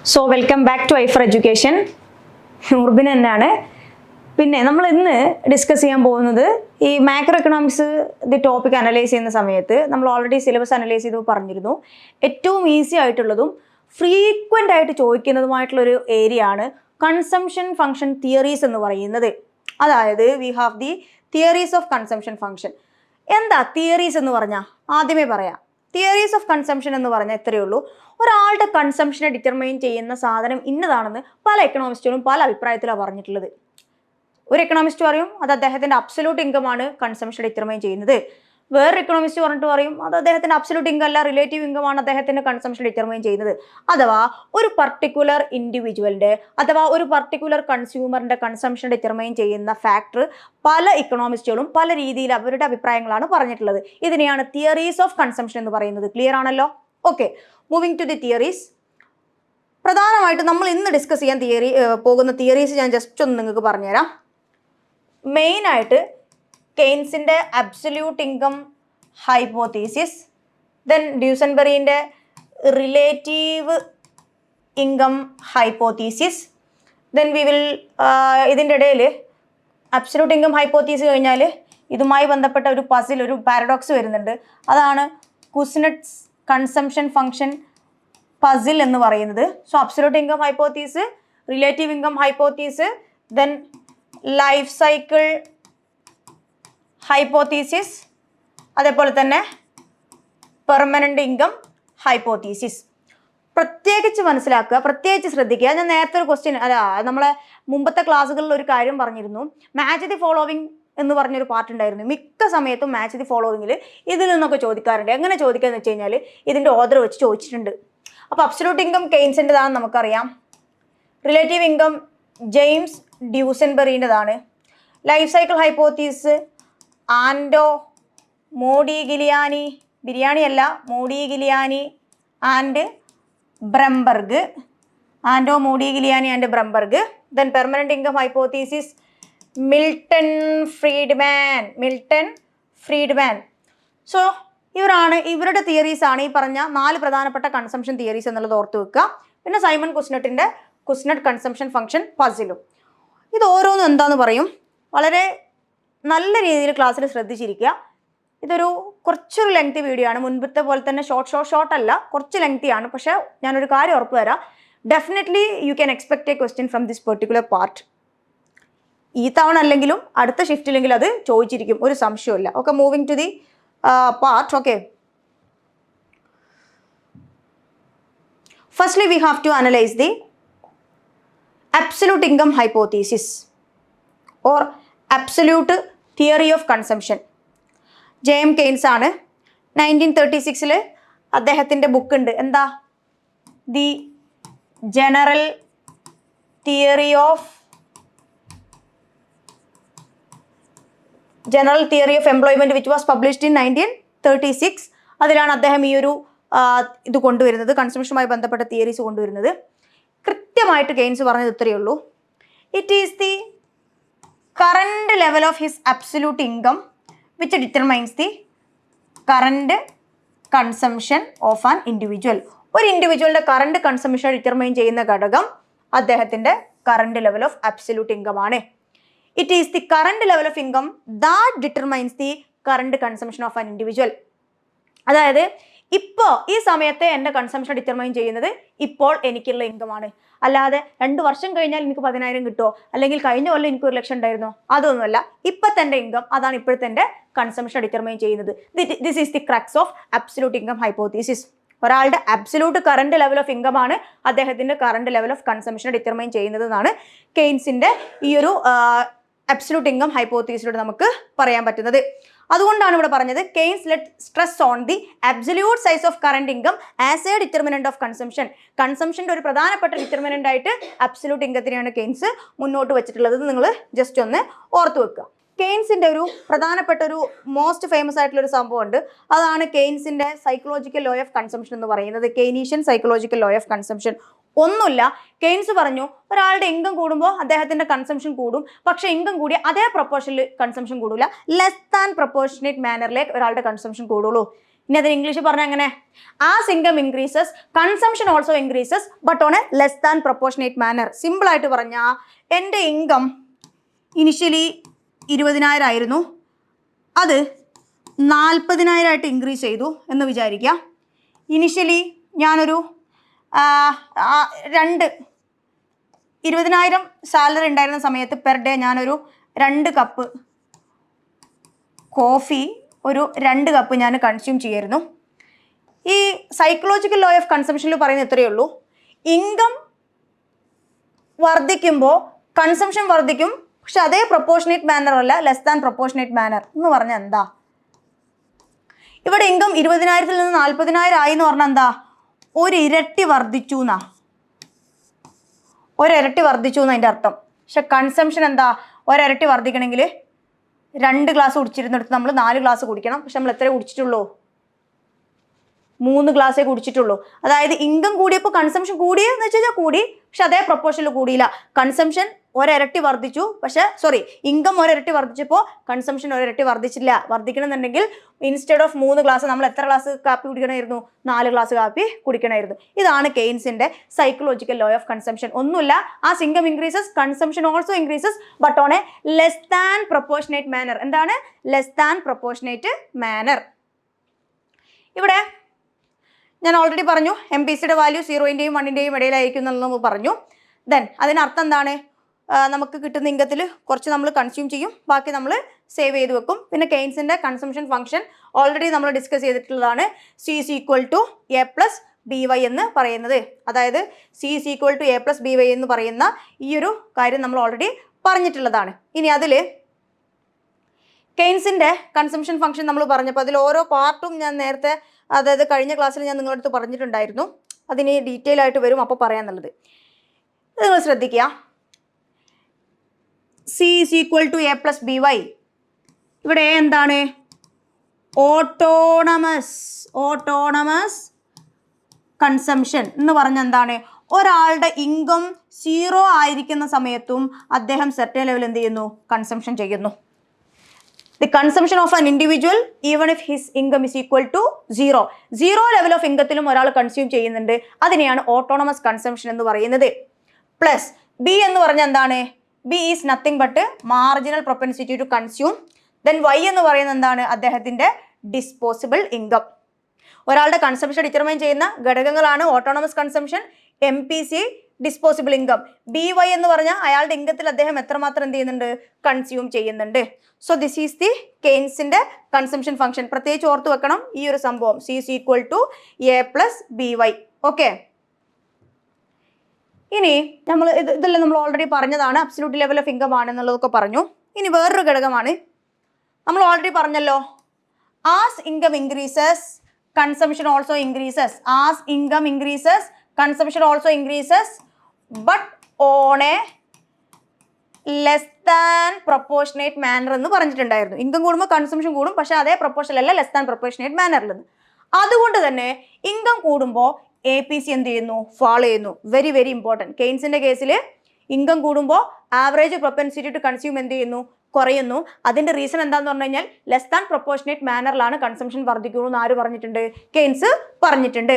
So welcome back to Aifer Education. Urbin എന്നാണ്. പിന്നെ നമ്മൾ ഇന്ന് ഡിസ്കസ് ചെയ്യാൻ പോകുന്നത് ഈ മാക്രോ എക്കണോമിക്സ് ടോപ്പിക് അനലൈസ് ചെയ്യുന്ന സമയത്ത് നമ്മൾ ഓൾറെഡി സിലബസ് അനലൈസ് ചെയ്ത് പറഞ്ഞിരുന്നു. ഏറ്റവും ഈസി ആയിട്ടുള്ളതും ഫ്രീക്വൻ്റ് ആയിട്ട് ചോദിക്കുന്നതുമായിട്ടുള്ളൊരു ഏരിയ ആണ് കൺസംഷൻ ഫംഗ്ഷൻ തിയറീസ് എന്ന് പറയുന്നത്. അതായത് we have the theories of consumption function. എന്താ തിയറീസ് എന്ന് പറഞ്ഞാൽ ആദ്യമേ പറയാം. തിയറീസ് ഓഫ് കൺസംഷൻ എന്ന് പറഞ്ഞാൽ ഇത്രയേ ഉള്ളൂ. ഒരാളുടെ കൺസംഷനെ ഡിറ്റർമൈൻ ചെയ്യുന്ന സാധനം ഇന്നതാണെന്ന് പല എക്കണോമിസ്റ്റുകളും പല അഭിപ്രായത്തിലാണ് പറഞ്ഞിട്ടുള്ളത്. ഒരു എക്കണോമിസ്റ്റ് പറയും അത് അദ്ദേഹത്തിൻ്റെ അബ്സല്യൂട്ട് ഇൻകം ആണ് കൺസംഷൻ ഡിറ്റർമൈൻ ചെയ്യുന്നത്. വേറൊരു എക്കണോമിസ്റ്റ് പറഞ്ഞിട്ട് പറയും അത് അദ്ദേഹത്തിൻ്റെ അബ്സല്യൂട്ട് ഇൻകം അല്ല, റിലേറ്റീവ് ഇൻകം ആണ് അദ്ദേഹത്തിൻ്റെ കൺസംഷൻ ഡിറ്റർമൈൻ ചെയ്യുന്നത്. അഥവാ ഒരു പർട്ടിക്കുലർ ഇൻഡിവിജ്വലിൻ്റെ അഥവാ ഒരു പർട്ടിക്കുലർ കൺസ്യൂമറിൻ്റെ കൺസംഷൻ ഡിറ്റർമൈൻ ചെയ്യുന്ന ഫാക്ടർ പല ഇക്കണോമിസ്റ്റുകളും പല രീതിയിൽ അവരുടെ അഭിപ്രായങ്ങളാണ് പറഞ്ഞിട്ടുള്ളത്. ഇതിനെയാണ് തിയറീസ് ഓഫ് കൺസംഷൻ എന്ന് പറയുന്നത്. ക്ലിയർ ആണല്ലോ? Okay, moving to the theories. പ്രധാനമായിട്ട് നമ്മൾ ഇന്ന് ഡിസ്കസ് ചെയ്യാൻ പോകുന്ന തിയറീസ് ഞാൻ ജസ്റ്റ് ഒന്ന് നിങ്ങൾക്ക് പറഞ്ഞുതരാം. മെയിനായിട്ട് കെയ്ൻസിൻ്റെ അബ്സല്യൂട്ട് ഇൻകം ഹൈപ്പോത്തീസിസ്, ദെൻ ഡ്യൂസൻബെറിൻ്റെ relative income hypothesis, then we will ഇതിൻ്റെ ഇടയിൽ അബ്സല്യൂട്ട് ഇൻകം ഹൈപ്പോത്തീസിസ് കഴിഞ്ഞാൽ ഇതുമായി ബന്ധപ്പെട്ട ഒരു പസിൽ, ഒരു പാരഡോക്സ് വരുന്നുണ്ട്. അതാണ് കുസ്നെറ്റ്സ് കൺസംഷൻ ഫംഗ്ഷൻ പസിൽ എന്ന് പറയുന്നത്. So absolute income hypothesis, relative income hypothesis, then life cycle hypothesis, അതേപോലെ തന്നെ പെർമനൻ്റ് ഇൻകം ഹൈപ്പോത്തീസിസ്. പ്രത്യേകിച്ച് മനസ്സിലാക്കുക, പ്രത്യേകിച്ച് ശ്രദ്ധിക്കുക. ഞാൻ നേരത്തെ ഒരു ക്വസ്റ്റ്യൻ നമ്മളെ മുമ്പത്തെ ക്ലാസ്സുകളിൽ ഒരു കാര്യം പറഞ്ഞിരുന്നു. മാച്ച് ദി ഫോളോവിങ് എന്ന് പറഞ്ഞൊരു പാർട്ട് ഉണ്ടായിരുന്നു. മിക്ക സമയത്തും മാച്ച് ദി ഫോളോവിങ്ങിൽ ഇതിൽ നിന്നൊക്കെ ചോദിക്കാറുണ്ട്. എങ്ങനെ ചോദിക്കുക എന്ന് വെച്ച് കഴിഞ്ഞാൽ ഇതിൻ്റെ ഓർഡർ വെച്ച് ചോദിച്ചിട്ടുണ്ട്. അപ്പോൾ അബ്സല്യൂട്ട് ഇൻകം കെയ്ൻസിൻ്റെതാണെന്ന് നമുക്കറിയാം. റിലേറ്റീവ് ഇൻകം ജെയിംസ് ഡ്യൂസൻബെറിൻ്റെതാണ്. Life cycle hypothesis Ando Modigliani, biryani അല്ല, Modigliani and Brumberg, Ando Modigliani and Brumberg. Then permanent income hypothesis Milton Friedman. So ഇവരുടെ തിയറീസ് ആണ് ഈ പറഞ്ഞ 4 പ്രധാനപ്പെട്ട കൺസംഷൻ തിയറീസ് എന്നുള്ളത് ഓർത്ത് വെക്കുക. പിന്നെ സൈമൺ കുസ്നെറ്റിൻ്റെ കുസ്നെറ്റ് കൺസംഷൻ ഫംഗ്ഷൻ പസിലും. ഇത് ഓരോന്നും എന്താന്ന് പറയും. വളരെ നല്ല രീതിയിൽ ക്ലാസ്സിൽ ശ്രദ്ധിച്ചിരിക്കുക. ഇതൊരു കുറച്ചൊരു ലെങ്തി വീഡിയോ ആണ്. മുൻപത്തെ പോലെ തന്നെ ഷോർട്ട് അല്ല, കുറച്ച് ലെങ്തി ആണ്. പക്ഷേ ഞാനൊരു കാര്യം ഉറപ്പ് തരാം, definitely you can expect a question from this particular part. ഈ തവണ അല്ലെങ്കിലും അടുത്ത ഷിഫ്റ്റിലെങ്കിലും അത് ചോദിച്ചിരിക്കും, ഒരു സംശയമില്ല. Okay, moving to the part. Okay, firstly we have to analyse the absolute income hypothesis or absolute theory of consumption. James Keynes ആണ്. 1936 അദ്ദേഹത്തിൻ്റെ ബുക്ക് ഉണ്ട്. എന്താ? The general theory of employment which was published in 1936. അതിലാണ് അദ്ദേഹം ഈ ഒരു ഇത് കൊണ്ടുവരുന്നത്, കൺസംഷനുമായി ബന്ധപ്പെട്ട തിയറീസ് കൊണ്ടുവരുന്നത്. കൃത്യമായിട്ട് കെയ്ൻസ് പറഞ്ഞത് ഇത്രയേ ഉള്ളൂ. It is the current level of his absolute income which determines the current consumption of an individual. ഒരു ഇൻഡിവിജ്വലിൻ്റെ കറണ്ട് കൺസംഷൻ ഡിറ്റർമൈൻ ചെയ്യുന്ന ഘടകം അദ്ദേഹത്തിൻ്റെ current level of absolute income ആണ്. It is the current level of income that determines the current consumption of an individual. അതായത് ഇപ്പോൾ ഈ സമയത്തെ എൻ്റെ കൺസംഷൻ ഡിറ്റർമൈൻ ചെയ്യുന്നത് ഇപ്പോൾ എനിക്കുള്ള ഇൻകമാണ്. അല്ലാതെ 2 വർഷം കഴിഞ്ഞാൽ എനിക്ക് 10,000 കിട്ടുമോ, അല്ലെങ്കിൽ കഴിഞ്ഞ കൊല്ലം എനിക്ക് 1,00,000 ഉണ്ടായിരുന്നോ, അതൊന്നുമല്ല. ഇപ്പോഴത്തെ എൻ്റെ ഇൻകം അതാണ് ഇപ്പോഴത്തെ എൻ്റെ കൺസംഷൻ ഡിറ്റർമൈൻ ചെയ്യുന്നത്. This is the crux of absolute income hypothesis. ഒരാളുടെ absolute current level of income ആണ് അദ്ദേഹത്തിൻ്റെ current level of consumption determine ചെയ്യുന്നത് എന്നാണ് കെയ്ൻസിൻ്റെ ഈ ഒരു അബ്സല്യൂട്ട് ഇൻകം ഹൈപ്പോത്തീസിലൂടെ നമുക്ക് പറയാൻ പറ്റുന്നത്. അതുകൊണ്ടാണ് ഇവിടെ പറഞ്ഞത് Keynes let stress on the absolute size of current income as a determinant of consumption. കൺസംഷൻ്റെ ഒരു പ്രധാനപ്പെട്ട ഡിറ്റർമിനന്റ് ആയിട്ട് അബ്സല്യൂട്ട് ഇൻകത്തിനെയാണ് കെയ്ൻസ് മുന്നോട്ട് വെച്ചിട്ടുള്ളത്. നിങ്ങൾ ജസ്റ്റ് ഒന്ന് ഓർത്ത് വെക്കുക. കെയ്ൻസിൻ്റെ ഒരു പ്രധാനപ്പെട്ട ഒരു മോസ്റ്റ് ഫേമസ് ആയിട്ടുള്ള ഒരു സംഭവം ഉണ്ട്. അതാണ് കെയ്ൻസിൻ്റെ സൈക്കോളജിക്കൽ ലോ ഓഫ് കൺസംഷൻ എന്ന് പറയുന്നത്. Keynesian psychological law of consumption. ഒന്നുമില്ല, കെയ്ൻസ് പറഞ്ഞു ഒരാളുടെ ഇൻകം കൂടുമ്പോൾ അദ്ദേഹത്തിൻ്റെ കൺസംഷൻ കൂടും, പക്ഷേ ഇൻകം കൂടി അതേ പ്രൊപ്പോർഷനിൽ കൺസംഷൻ കൂടില്ല, ലെസ് ദാൻ പ്രൊപ്പോർഷനേറ്റ് മാനറിലേക്ക് ഒരാളുടെ കൺസംഷൻ കൂടുള്ളൂ. ഇനി അതിന് ഇംഗ്ലീഷ് പറഞ്ഞാൽ എങ്ങനെ? As income increases consumption also increases but on a less than proportionate manner. Simple ആയിട്ട് പറഞ്ഞാൽ എൻ്റെ ഇൻകം ഇനിഷ്യലി 20,000 ആയിരുന്നു, അത് 40,000 ആയിട്ട് ഇൻക്രീസ് ചെയ്തു എന്ന് വിചാരിക്കുക. ഇനിഷ്യലി ഞാനൊരു 20,000 സാലറി ഉണ്ടായിരുന്ന സമയത്ത് പെർ ഡേ ഞാനൊരു 2 കപ്പ് കോഫി, ഒരു 2 കപ്പ് ഞാൻ കൺസ്യൂം ചെയ്യായിരുന്നു. ഈ സൈക്കോളജിക്കൽ ലോ ഓഫ് കൺസംഷനിൽ പറയുന്നത് ഇത്രയേ ഉള്ളൂ, ഇൻകം വർദ്ധിക്കുമ്പോൾ കൺസംഷൻ വർദ്ധിക്കും, പക്ഷെ അതേ പ്രൊപ്പോർഷനേറ്റ് മാനർ അല്ല, ലെസ് ദാൻ പ്രൊപ്പോർഷനേറ്റ് മാനർ എന്ന് പറഞ്ഞാൽ എന്താ? ഇവിടെ ഇൻകം 20,000-ൽ നിന്ന് 40,000 ആയി എന്ന് പറഞ്ഞാൽ എന്താ? ഒരിരട്ടി വർദ്ധിച്ചു എന്നാ, ഒരിരട്ടി വർദ്ധിച്ചു എന്ന് അതിൻ്റെ അർത്ഥം. പക്ഷെ കൺസംഷൻ എന്താ? ഒരിരട്ടി വർദ്ധിക്കണമെങ്കിൽ 2 ഗ്ലാസ് കുടിച്ചിരുന്നിടത്ത് നമ്മൾ 4 ഗ്ലാസ് കുടിക്കണം. പക്ഷെ നമ്മൾ എത്ര കുടിച്ചിട്ടുള്ളൂ? 3 ഗ്ലാസ്സേ കുടിച്ചിട്ടുള്ളൂ. അതായത് ഇൻകം കൂടിയപ്പോൾ കൺസംഷൻ കൂടിയെന്ന് വെച്ച് കഴിഞ്ഞാൽ കൂടി, പക്ഷെ അതേ പ്രൊപ്പോർഷനിൽ കൂടിയില്ല. കൺസംഷൻ ഒരിരട്ടി വർദ്ധിച്ചു, പക്ഷെ ഇൻകം ഒരിരട്ടി വർദ്ധിച്ചപ്പോൾ കൺസംഷൻ ഒരിരട്ടി വർദ്ധിച്ചില്ല. വർദ്ധിക്കണമെന്നുണ്ടെങ്കിൽ ഇൻസ്റ്റെഡ് ഓഫ് 3 ഗ്ലാസ് നമ്മൾ എത്ര ഗ്ലാസ് കാപ്പി കുടിക്കണമായിരുന്നു? 4 ഗ്ലാസ് കാപ്പി കുടിക്കണമായിരുന്നു. ഇതാണ് കെയ്ൻസിന്റെ സൈക്കോളജിക്കൽ ലോ ഓഫ് കൺസംഷൻ. ഒന്നുമില്ല, as income increases consumption also increases but on a less than proportionate manner. എന്താണ് ലെസ് ദാൻ പ്രൊപ്പോർഷനേറ്റ് മാനർ? ഇവിടെ ഞാൻ ഓൾറെഡി പറഞ്ഞു MPCയുടെ വാല്യൂ 0-ന്റെയും 1-ന്റെയും ഇടയിലായിരിക്കും എന്നുള്ളത് നമ്മൾ പറഞ്ഞു. ദെൻ അതിനർത്ഥം എന്താണ്? നമുക്ക് കിട്ടുന്ന ഇൻകത്തിൽ കുറച്ച് നമ്മൾ കൺസ്യൂം ചെയ്യും, ബാക്കി നമ്മൾ സേവ് ചെയ്ത് വെക്കും. പിന്നെ കെയ്ൻസിൻ്റെ കൺസംഷൻ ഫംഗ്ഷൻ ഓൾറെഡി നമ്മൾ ഡിസ്കസ് ചെയ്തിട്ടുള്ളതാണ്, C is equal to A plus BY എന്ന് പറയുന്നത്. അതായത് C is equal to A plus BY എന്ന് പറയുന്ന ഈ ഒരു കാര്യം നമ്മൾ ഓൾറെഡി പറഞ്ഞിട്ടുള്ളതാണ്. ഇനി അതിൽ കെയ്ൻസിൻ്റെ കൺസംഷൻ ഫംഗ്ഷൻ നമ്മൾ പറഞ്ഞപ്പോൾ അതിൽ ഓരോ പാർട്ടും ഞാൻ നേരത്തെ, അതായത് കഴിഞ്ഞ ക്ലാസ്സിൽ ഞാൻ നിങ്ങളുടെ അടുത്ത് പറഞ്ഞിട്ടുണ്ടായിരുന്നു, അതിന് ഡീറ്റെയിൽ ആയിട്ട് വരും, അപ്പോൾ പറയാന്നുള്ളത് നിങ്ങൾ ശ്രദ്ധിക്കുക. C is equal to A plus BY. ഇവിടെ എന്താണ്? ഓട്ടോണമസ് കൺസംഷൻ എന്ന് പറഞ്ഞാൽ എന്താണ്? ഒരാളുടെ ഇൻകം 0 ആയിരിക്കുന്ന സമയത്തും അദ്ദേഹം സെർട്ടൻ ലെവൽ എന്ത് ചെയ്യുന്നു? കൺസംഷൻ ചെയ്യുന്നു. The consumption of an individual even if his income is equal to 0. 0 level of ഇൻകത്തിലും ഒരാൾ കൺസ്യൂം ചെയ്യുന്നുണ്ട്, അതിനെയാണ് ഓട്ടോണമസ് കൺസംഷൻ എന്ന് പറയുന്നത്. പ്ലസ് B എന്ന് പറഞ്ഞാൽ എന്താണ്? B is nothing but marginal propensity to consume. Then Y എന്ന് പറയുന്നത് എന്താണ്? അദ്ദേഹത്തിൻ്റെ ഡിസ്പോസിബിൾ ഇൻകം. ഒരാളുടെ കൺസംഷൻ ഡിറ്റർമൈൻ ചെയ്യുന്ന ഘടകങ്ങളാണ് autonomous consumption, MPC, disposable income. BY എന്ന് പറഞ്ഞാൽ അയാളുടെ ഇൻകത്തിൽ അദ്ദേഹം എത്രമാത്രം എന്ത് ചെയ്യുന്നുണ്ട്? കൺസ്യൂം ചെയ്യുന്നുണ്ട്. സോ ദിസ് ഈസ് ദി കെയ്ൻസിൻ്റെ കൺസംഷൻ ഫംഗ്ഷൻ. പ്രത്യേകിച്ച് ഓർത്ത് വെക്കണം ഈ ഒരു സംഭവം, C is equal to A plus BY. Okay, ഇനി ഇതെല്ലാം നമ്മൾ ഓൾറെഡി പറഞ്ഞതാണ്, അബ്സല്യൂട്ട് ലെവൽ ഓഫ് ഇൻകം ആണെന്നുള്ളതൊക്കെ പറഞ്ഞു. ഇനി വേറൊരു ഘടകമാണ് നമ്മൾ ഓൾറെഡി പറഞ്ഞല്ലോ, as income increases consumption also increases. As income increases consumption also increases but on a less than proportionate manner എന്ന് പറഞ്ഞിട്ടുണ്ടായിരുന്നു. ഇൻകം കൂടുമ്പോൾ കൺസംഷൻ കൂടും, പക്ഷെ അതേ പ്രൊപ്പോർഷനല്ല, ലെസ് ദാൻ പ്രൊപ്പോർഷനേറ്റ് മാനറിലെന്ന്. അതുകൊണ്ട് തന്നെ ഇൻകം കൂടുമ്പോൾ APC എന്ത് ചെയ്യുന്നു? ഫോളോ ചെയ്യുന്നു. Very very important. കെയ്ൻസിൻ്റെ കേസിൽ ഇൻകം കൂടുമ്പോൾ ആവറേജ് പ്രൊപ്പൻസിറ്റി ടു കൺസ്യൂം എന്ത് ചെയ്യുന്നു? കുറയുന്നു. അതിൻ്റെ റീസൺ എന്താണെന്ന് പറഞ്ഞു കഴിഞ്ഞാൽ ലെസ് ദാൻ പ്രൊപ്പോർഷനേറ്റ് മാനറിലാണ് കൺസംഷൻ വർദ്ധിക്കുള്ളൂ എന്ന് ആര് പറഞ്ഞിട്ടുണ്ട്? കെയ്ൻസ് പറഞ്ഞിട്ടുണ്ട്.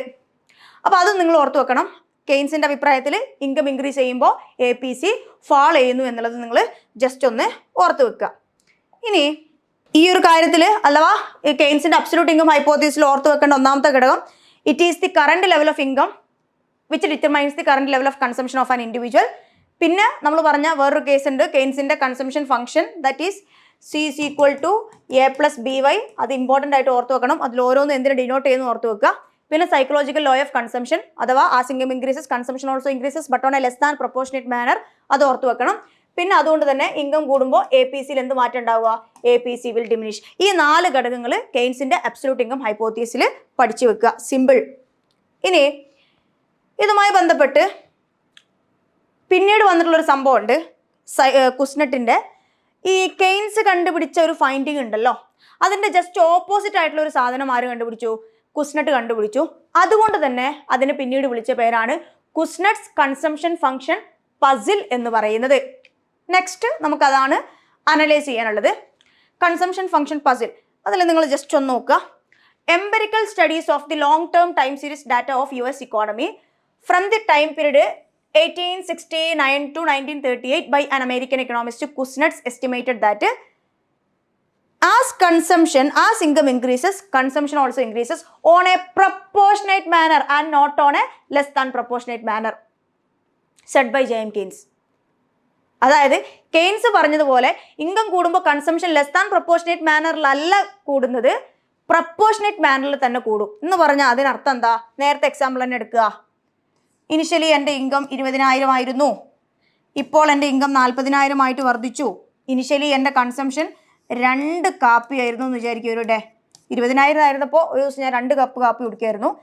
അപ്പോൾ അത് നിങ്ങൾ ഓർത്ത് വെക്കണം. കെയ്ൻസിൻ്റെ അഭിപ്രായത്തിൽ ഇൻകം ഇൻക്രീസ് ചെയ്യുമ്പോൾ APC ഫോളോ ചെയ്യുന്നു എന്നുള്ളത് നിങ്ങൾ ജസ്റ്റ് ഒന്ന് ഓർത്ത് വെക്കുക. ഇനി ഈ ഒരു കാര്യത്തിൽ അഥവാ കെയ്ൻസിൻ്റെ അബ്സല്യൂട്ട് ഇൻകം ഹൈപ്പോത്തീസിൽ ഓർത്ത് വെക്കേണ്ട ഒന്നാമത്തെ ഘടകം, it is the current level of income which determines the current level of consumption of an individual. പിന്നെ നമ്മൾ പറഞ്ഞ വേറൊരു കേസ് ഉണ്ട്, കെയ്ൻസിൻ്റെ consumption function, that is C is equal to A plus BY. അത് ഇമ്പോർട്ടൻ്റ് ആയിട്ട് ഓർത്ത് വെക്കണം. അതിൽ ഓരോന്നും എന്തിനു ഡിനോട്ട് ചെയ്യുന്നു ഓർത്ത് വെക്കുക. പിന്നെ സൈക്കോളജിക്കൽ ലോ ഓഫ് കൺസംഷൻ അഥവാ as income increases consumption also increases but on a less than proportionate manner, അത് ഓർത്ത് വെക്കണം. പിന്നെ അതുകൊണ്ട് തന്നെ ഇൻകം കൂടുമ്പോൾ APCയിൽ എന്ത് മാറ്റം ഉണ്ടാവുക? APC will diminish. ഈ 4 ഘടകങ്ങൾ കെയ്ൻസിൻ്റെ അബ്സല്യൂട്ട് ഇൻകം ഹൈപ്പോത്തീസിൽ പഠിച്ചു വെക്കുക. സിമ്പിൾ. ഇനി ഇതുമായി ബന്ധപ്പെട്ട് പിന്നീട് വന്നിട്ടുള്ളൊരു സംഭവമുണ്ട്, കുസ്നെറ്റിൻ്റെ ഈ കെയ്ൻസ് കണ്ടുപിടിച്ച ഒരു ഫൈൻഡിങ് ഉണ്ടല്ലോ, അതിൻ്റെ ജസ്റ്റ് ഓപ്പോസിറ്റ് ആയിട്ടുള്ള ഒരു സാധനം ആര് കണ്ടുപിടിച്ചു? കുസ്നെറ്റ് കണ്ടുപിടിച്ചു. അതുകൊണ്ട് തന്നെ അതിന് പിന്നീട് വിളിച്ച പേരാണ് കുസ്നെറ്റ്സ് കൺസംഷൻ ഫംഗ്ഷൻ പസിൽ എന്ന് പറയുന്നത്. നെക്സ്റ്റ് നമുക്കതാണ് അനലൈസ് ചെയ്യാനുള്ളത്, കൺസംഷൻ ഫംഗ്ഷൻ പസിൽ. അതിൽ നിങ്ങൾ ജസ്റ്റ് ഒന്ന് നോക്കുക. empirical studies of the long-term time series data of US economy from the time period 1869 to 1938 by an American economist Kuznets estimated that as income increases, consumption also increases on a proportionate manner and not on a less than proportionate manner, said by J.M. Keynes. അതായത് Keynes പറഞ്ഞതുപോലെ income കൂടുമ്പോൾ consumption less than proportionate മാനറിലല്ല കൂടുന്നത്, proportionate മാനറിൽ തന്നെ കൂടും എന്ന് പറഞ്ഞാൽ അതിനർത്ഥം എന്താ? നേരത്തെ എക്സാമ്പിൾ തന്നെ എടുക്കുക. ഇനിഷ്യലി എൻ്റെ ഇൻകം 20,000 ആയിരുന്നു, ഇപ്പോൾ എൻ്റെ ഇൻകം 40,000 ആയിട്ട് വർദ്ധിച്ചു. ഇനിഷ്യലി എൻ്റെ കൺസംഷൻ 2 കാപ്പി ആയിരുന്നു എന്ന് വിചാരിക്കും. ഒരു ഡേ 20,000 ആയിരുന്നപ്പോൾ ഒരു ദിവസം ഞാൻ 2 കപ്പ് കാപ്പി കുടിക്കായിരുന്നു.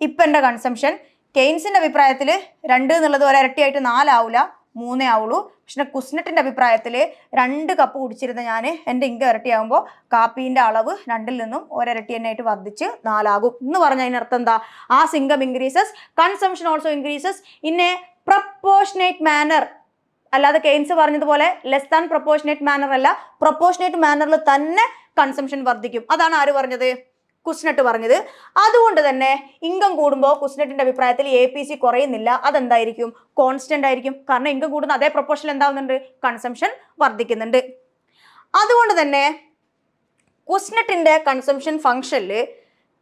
ഇപ്പം എൻ്റെ കൺസംഷൻ കെയ്ൻസിൻ്റെ അഭിപ്രായത്തിൽ 2 എന്നുള്ളത് ഒരരട്ടിയായിട്ട് 4 ആവില്ല, 3 ആവുള്ളൂ. പക്ഷെ കുസ്നെറ്റിൻ്റെ അഭിപ്രായത്തിൽ 2 കപ്പ് കുടിച്ചിരുന്ന ഞാൻ എൻ്റെ ഇൻകം ഇരട്ടിയാകുമ്പോൾ കാപ്പീൻ്റെ അളവ് 2-ൽ നിന്നും ഒരരട്ടി തന്നെയായിട്ട് വർദ്ധിച്ച് 4 ആകും എന്ന് പറഞ്ഞാൽ അതിനർത്ഥം എന്താ? As income increases consumption also increases in a proportionate manner. അല്ലാതെ കെയ്ൻസ് പറഞ്ഞതുപോലെ ലെസ് ദാൻ പ്രൊപ്പോർഷനേറ്റ് മാനർ അല്ല, പ്രൊപ്പോർഷനേറ്റ് മാനറിൽ തന്നെ കൺസംഷൻ വർദ്ധിക്കും. അതാണ് ആര് പറഞ്ഞത്? കുസ്നെറ്റ് പറഞ്ഞത്. അതുകൊണ്ട് തന്നെ ഇൻകം കൂടുമ്പോൾ കുസ്നെറ്റിന്റെ അഭിപ്രായത്തിൽ APC കുറയുന്നില്ല. അതെന്തായിരിക്കും? കോൺസ്റ്റന്റ് ആയിരിക്കും. കാരണം ഇൻകം കൂടുന്ന അതേ പ്രൊപ്പോർഷൻ എന്താവുന്നുണ്ട്? കൺസംഷൻ വർദ്ധിക്കുന്നുണ്ട്. അതുകൊണ്ട് തന്നെ കുസ്നെറ്റിന്റെ കൺസംഷൻ ഫംഗ്ഷനിൽ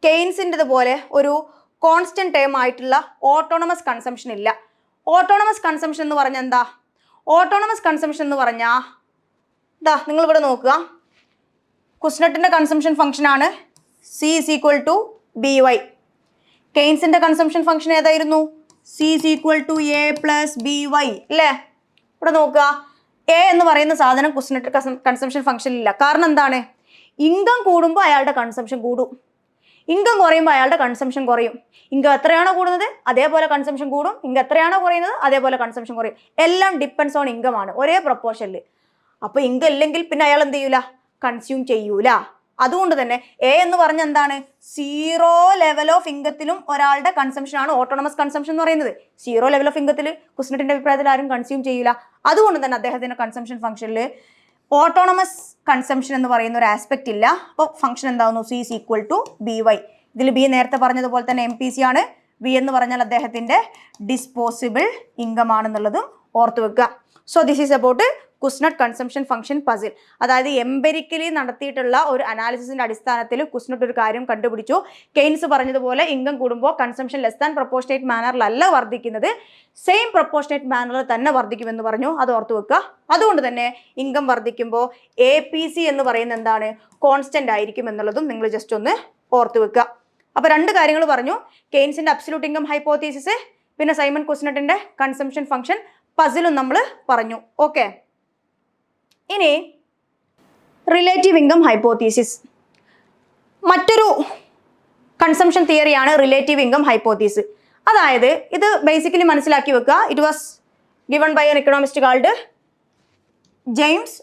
കെയ്ൻസിൻ്റെതുപോലെ ഒരു കോൺസ്റ്റന്റ് ടേം ആയിട്ടുള്ള ഓട്ടോണമസ് കൺസംഷൻ ഇല്ല. ഓട്ടോണമസ് കൺസംഷൻ എന്ന് പറഞ്ഞാൽ എന്താ? ഓട്ടോണമസ് കൺസംഷൻ എന്ന് പറഞ്ഞാൽ ഇതാ നിങ്ങളിവിടെ നോക്കുക. കുസ്നെറ്റിന്റെ കൺസംഷൻ ഫംഗ്ഷൻ ആണ് C is equal to by. കെയ്ൻസിന്റെ കൺസംഷൻ ഫംഗ്ഷൻ ഏതായിരുന്നു? C is equal to A plus by അല്ലേ? ഇവിടെ നോക്കുക, A എന്ന് പറയുന്ന സാധനം കുസ്നെറ്റ് കൺസംഷൻ ഫംഗ്ഷനിലില്ല. കാരണം എന്താണ്? ഇൻകം കൂടുമ്പോൾ അയാളുടെ കൺസംഷൻ കൂടും, ഇൻകം കുറയുമ്പോൾ അയാളുടെ കൺസംഷൻ കുറയും. ഇൻകം എത്രയാണോ കൂടുന്നത് അതേപോലെ കൺസംഷൻ കൂടും, ഇൻകം എത്രയാണോ കുറയുന്നത് അതേപോലെ കൺസംഷൻ കുറയും. എല്ലാം ഡിപ്പെൻഡ്സ് ഓൺ ഇൻകം ആണ്, ഒരേ പ്രൊപ്പോർഷനിൽ. അപ്പോൾ ഇൻകം ഇല്ലെങ്കിൽ പിന്നെ അയാൾ എന്ത് ചെയ്യൂല? കൺസ്യൂം ചെയ്യൂല. അതുകൊണ്ട് തന്നെ A എന്ന് പറഞ്ഞ എന്താണ്? 0 ലെവൽ ഓഫ് ഇൻകത്തിലും ഒരാളുടെ കൺസംഷൻ ആണ് ഓട്ടോണമസ് കൺസംഷൻ എന്ന് പറയുന്നത്. 0 ലെവൽ ഓഫ് ഇൻകത്തിൽ കുസ്നെറ്റിന്റെ അഭിപ്രായത്തിൽ ആരും കൺസ്യൂം ചെയ്യില്ല. അതുകൊണ്ട് തന്നെ അദ്ദേഹത്തിന്റെ കൺസംഷൻ ഫംഗ്ഷനിൽ ഓട്ടോണമസ് കൺസംഷൻ എന്ന് പറയുന്ന ഒരു ആസ്പെക്ട് ഇല്ല. അപ്പോൾ function എന്താവുന്നു? C is equal to by. ഇതിൽ B നേരത്തെ പറഞ്ഞതുപോലെ തന്നെ MPC ആണ്. V എന്ന് പറഞ്ഞാൽ അദ്ദേഹത്തിന്റെ ഡിസ്പോസിബിൾ ഇൻകം ആണെന്നുള്ളതും ഓർത്തു വെക്കുക. So this is about Kuznets consumption function puzzle. അതായത് എംപെരിക്കലി നടത്തിയിട്ടുള്ള ഒരു അനാലിസിസിന്റെ അടിസ്ഥാനത്തിൽ കുസ്നെറ്റ് ഒരു കാര്യം കണ്ടുപിടിച്ചു. കെയ്ൻസ് പറഞ്ഞതുപോലെ ഇൻകം കൂടുമ്പോൾ കൺസംഷൻ ലെസ് ദാൻ പ്രൊപ്പോർഷനേറ്റ് മാനറിലല്ല വർദ്ധിക്കുന്നത്, സെയിം പ്രൊപ്പോർഷനേറ്റ് മാനറിൽ തന്നെ വർദ്ധിക്കുമെന്ന് പറഞ്ഞു. അത് ഓർത്തു വെക്കുക. അതുകൊണ്ട് തന്നെ ഇൻകം വർദ്ധിക്കുമ്പോൾ APC എന്ന് പറയുന്നത് എന്താണ്? കോൺസ്റ്റന്റ് ആയിരിക്കും എന്നുള്ളതും നിങ്ങൾ ജസ്റ്റ് ഒന്ന് ഓർത്തു വെക്കുക. അപ്പോൾ 2 കാര്യങ്ങൾ പറഞ്ഞു. കെയ്ൻസിന്റെ അബ്സല്യൂട്ട് ഇൻകം ഹൈപ്പോത്തീസിസ്, പിന്നെ സൈമൺ കുസ്നെറ്റിന്റെ കൺസംഷൻ ഫംഗ്ഷൻ പസിലും നമ്മൾ പറഞ്ഞു. ഓക്കെ, ഇനി റിലേറ്റീവ് ഇൻകം ഹൈപ്പോത്തീസിസ്. മറ്റൊരു കൺസംഷൻ തിയറിയാണ് റിലേറ്റീവ് ഇൻകം ഹൈപ്പോത്തീസിസ്. അതായത് ഇത് ബേസിക്കലി മനസ്സിലാക്കി വെക്കുക. It was given by an economist called James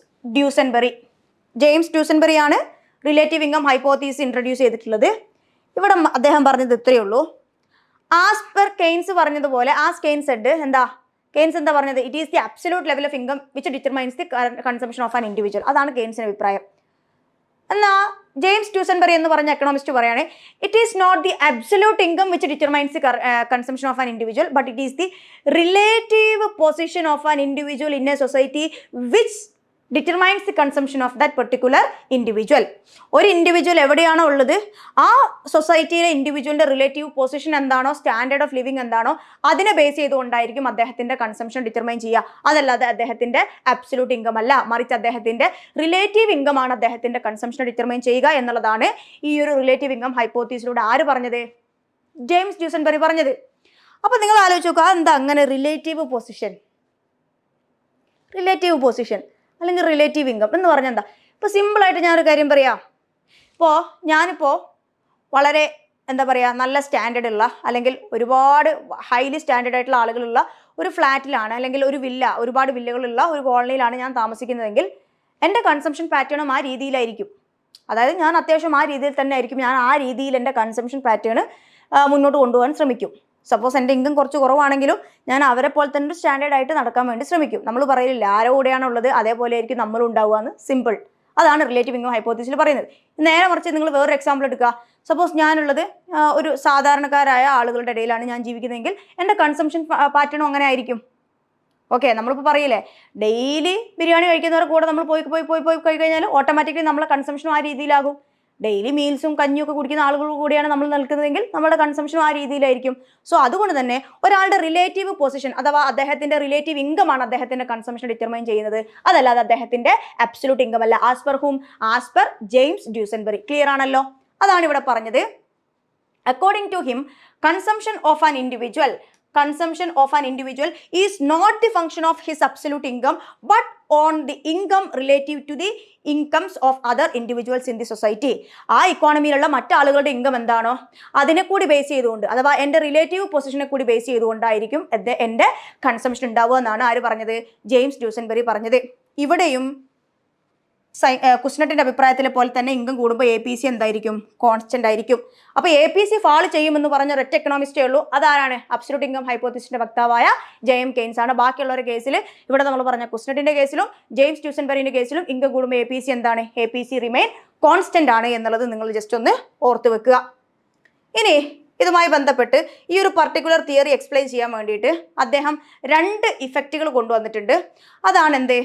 Duesenberry ആണ് റിലേറ്റീവ് ഇൻകം ഹൈപ്പോത്തീസിസ് ഇൻട്രൊഡ്യൂസ് ചെയ്തിട്ടുള്ളത്. ഇവിടെ അദ്ദേഹം പറഞ്ഞത് ഇത്രയേ ഉള്ളൂ. ആസ് പെർ കെയ്ൻസ് പറഞ്ഞതുപോലെ, ആസ് കെയ്ൻസ് സെഡ് എന്താ? കെയ്ൻസ് എന്താ പറഞ്ഞത്? It is the absolute level of income which determines the consumption of an individual. അതാണ് കെയ്ൻസിന്റെ അഭിപ്രായം. എന്നാൽ ജെയിംസ് ഡ്യൂസൻബെറി എന്ന് പറഞ്ഞ എക്കണോമിസ്റ്റ് പറയുകയാണ്, it is not the absolute income which determines the consumption of an individual, but it is the relative position of an individual in a society which determines the consumption of that particular individual. ഒരു individual എവിടെയാണോ ഉള്ളത് ആ സൊസൈറ്റിയിലെ ഇൻഡിവിജ്വലിന്റെ relative position എന്താണോ, standard of living എന്താണോ, അതിനെ base ചെയ്തുകൊണ്ടായിരിക്കും അദ്ദേഹത്തിന്റെ കൺസംഷൻ ഡിറ്റർമൈൻ ചെയ്യുക. അതല്ലാതെ അദ്ദേഹത്തിന്റെ അബ്സല്യൂട്ട് ഇൻകം അല്ല, മറിച്ച് അദ്ദേഹത്തിന്റെ റിലേറ്റീവ് ഇൻകം ആണ് അദ്ദേഹത്തിന്റെ കൺസംഷൻ ഡിറ്റർമൈൻ ചെയ്യുക എന്നുള്ളതാണ് ഈ ഒരു റിലേറ്റീവ് ഇൻകം ഹൈപ്പോത്തീസിലൂടെ ആര് പറഞ്ഞത്? ജെയിംസ് ഡ്യൂസൻബെറി പറഞ്ഞത്. അപ്പൊ നിങ്ങൾ ആലോചിച്ച് നോക്കുക, എന്താ അങ്ങനെ റിലേറ്റീവ് പൊസിഷൻ അല്ലെങ്കിൽ റിലേറ്റീവ് ഇൻകം എന്ന് പറഞ്ഞാൽ എന്താ? ഇപ്പോൾ സിമ്പിളായിട്ട് ഞാനൊരു കാര്യം പറയാം. ഞാനിപ്പോൾ വളരെ എന്താ പറയുക, നല്ല സ്റ്റാൻഡേർഡ് ഉള്ള അല്ലെങ്കിൽ ഒരുപാട് ഹൈലി സ്റ്റാൻഡേർഡ് ആയിട്ടുള്ള ആളുകളുള്ള ഒരു ഫ്ലാറ്റിലാണ് അല്ലെങ്കിൽ ഒരു വില്ല, ഒരുപാട് വില്ലകളുള്ള ഒരു കോളനിയിലാണ് ഞാൻ താമസിക്കുന്നതെങ്കിൽ എൻ്റെ കൺസംഷൻ പാറ്റേണും ആ രീതിയിലായിരിക്കും. അതായത് ഞാൻ അത്യാവശ്യം ആ രീതിയിൽ തന്നെ ആയിരിക്കും, ഞാൻ ആ രീതിയിൽ എൻ്റെ കൺസംഷൻ പാറ്റേൺ മുന്നോട്ട് കൊണ്ടുപോകാൻ ശ്രമിക്കും. സപ്പോസ് എൻ്റെ ഇൻകം കുറച്ച് കുറവാണെങ്കിലും ഞാൻ അവരെ പോലെ തന്നെ ഒരു സ്റ്റാൻഡേർഡ് ആയിട്ട് നടക്കാൻ വേണ്ടി ശ്രമിക്കും. നമ്മൾ പറയില്ല ആരോ കൂടെയാണ് ഉള്ളത് അതേപോലെ ആയിരിക്കും നമ്മളും ഉണ്ടാവുക എന്ന്. സിമ്പിൾ. അതാണ് റിലേറ്റീവ് ഇൻകം ഹൈപ്പോത്തീസിൽ പറയുന്നത്. നേരെ മറിച്ച് നിങ്ങൾ വേറൊരു എക്സാമ്പിൾ എടുക്കുക. സപ്പോസ് ഞാനുള്ളത് ഒരു സാധാരണക്കാരായ ആളുകളുടെ ഇടയിലാണ് ഞാൻ ജീവിക്കുന്നതെങ്കിൽ എൻ്റെ കൺസംഷൻ പാറ്റേണും അങ്ങനെ ആയിരിക്കും. ഓക്കെ, നമ്മളിപ്പോൾ പറയില്ലേ ഡെയിലി ബിരിയാണി കഴിക്കുന്നവരുടെ കൂടെ നമ്മൾ പോയി കഴിഞ്ഞാൽ ഓട്ടോമാറ്റിക്കലി നമ്മളെ കൺസംഷനും ആ രീതിയിലാകും. ഡെയിലി മീൽസും കഞ്ഞിയൊക്കെ കുടിക്കുന്ന ആളുകൾ കൂടിയാണ് നമ്മൾ നിൽക്കുന്നതെങ്കിൽ നമ്മുടെ കൺസംഷനും ആ രീതിയിലായിരിക്കും. സോ അതുകൊണ്ട് തന്നെ ഒരാളുടെ റിലേറ്റീവ് പൊസിഷൻ അഥവാ അദ്ദേഹത്തിന്റെ റിലേറ്റീവ് ഇൻകം ആണ് അദ്ദേഹത്തിന്റെ കൺസംഷൻ ഡിറ്റർമൈൻ ചെയ്യുന്നത്, അതല്ലാതെ അദ്ദേഹത്തിന്റെ അബ്സല്യൂട്ട് ഇൻകം അല്ല. As per whom? As per James Duesenberry. Clear ആണല്ലോ? അതാണ് ഇവിടെ പറഞ്ഞത്. According to him, consumption of an individual is not the function of his absolute income but on the income relative to the incomes of other individuals in the society. ആ ഇക്കോണമിയിലുള്ള മറ്റാളുകളുടെ income എന്താണോ അതിനെ കൂടി base ചെയ്തുകൊണ്ട്, അഥവാ എൻ്റെ relative പൊസിഷനെ കൂടി base ചെയ്തുകൊണ്ടായിരിക്കും എൻ്റെ consumption ഉണ്ടാവുക എന്നാണ് ആര് പറഞ്ഞത്? ജെയിംസ് ഡ്യൂസൻബെറി പറഞ്ഞത്. ഇവിടെയും കുസ്നറ്റിന്റെ അഭിപ്രായത്തിലെ പോലെ തന്നെ ഇൻകം കൂടുമ്പോൾ APC എന്തായിരിക്കും? കോൺസ്റ്റന്റ് ആയിരിക്കും. അപ്പോൾ APC ഫാൾ ചെയ്യുമെന്ന് പറഞ്ഞ ഒരൊറ്റ എക്കണോമിസ്റ്റേ ഉള്ളൂ. അതാരാണ്? അബ്സല്യൂട്ട് ഇൻകം ഹൈപ്പോത്തിസിന്റെ വക്താവായ JM കെയ്ൻസ് ആണ്. ബാക്കിയുള്ളവരുടെ കേസിൽ ഇവിടെ നമ്മൾ പറഞ്ഞ കുസ്നറ്റിന്റെ കേസിലും ജെയിംസ് ഡ്യൂസൻബെറിന്റെ കേസിലും ഇൻകം കൂടുമ്പോൾ APC എന്താണ്? APC റിമെയിൻ കോൺസ്റ്റന്റ് ആണ് എന്നുള്ളത് നിങ്ങൾ ജസ്റ്റ് ഒന്ന് ഓർത്ത് വെക്കുക. ഇനി ഇതുമായി ബന്ധപ്പെട്ട് ഈ ഒരു പർട്ടിക്കുലർ തിയറി എക്സ്പ്ലെയിൻ ചെയ്യാൻ വേണ്ടിയിട്ട് അദ്ദേഹം 2 ഇഫക്റ്റുകൾ കൊണ്ടുവന്നിട്ടുണ്ട്. അതാണ് എന്ത്?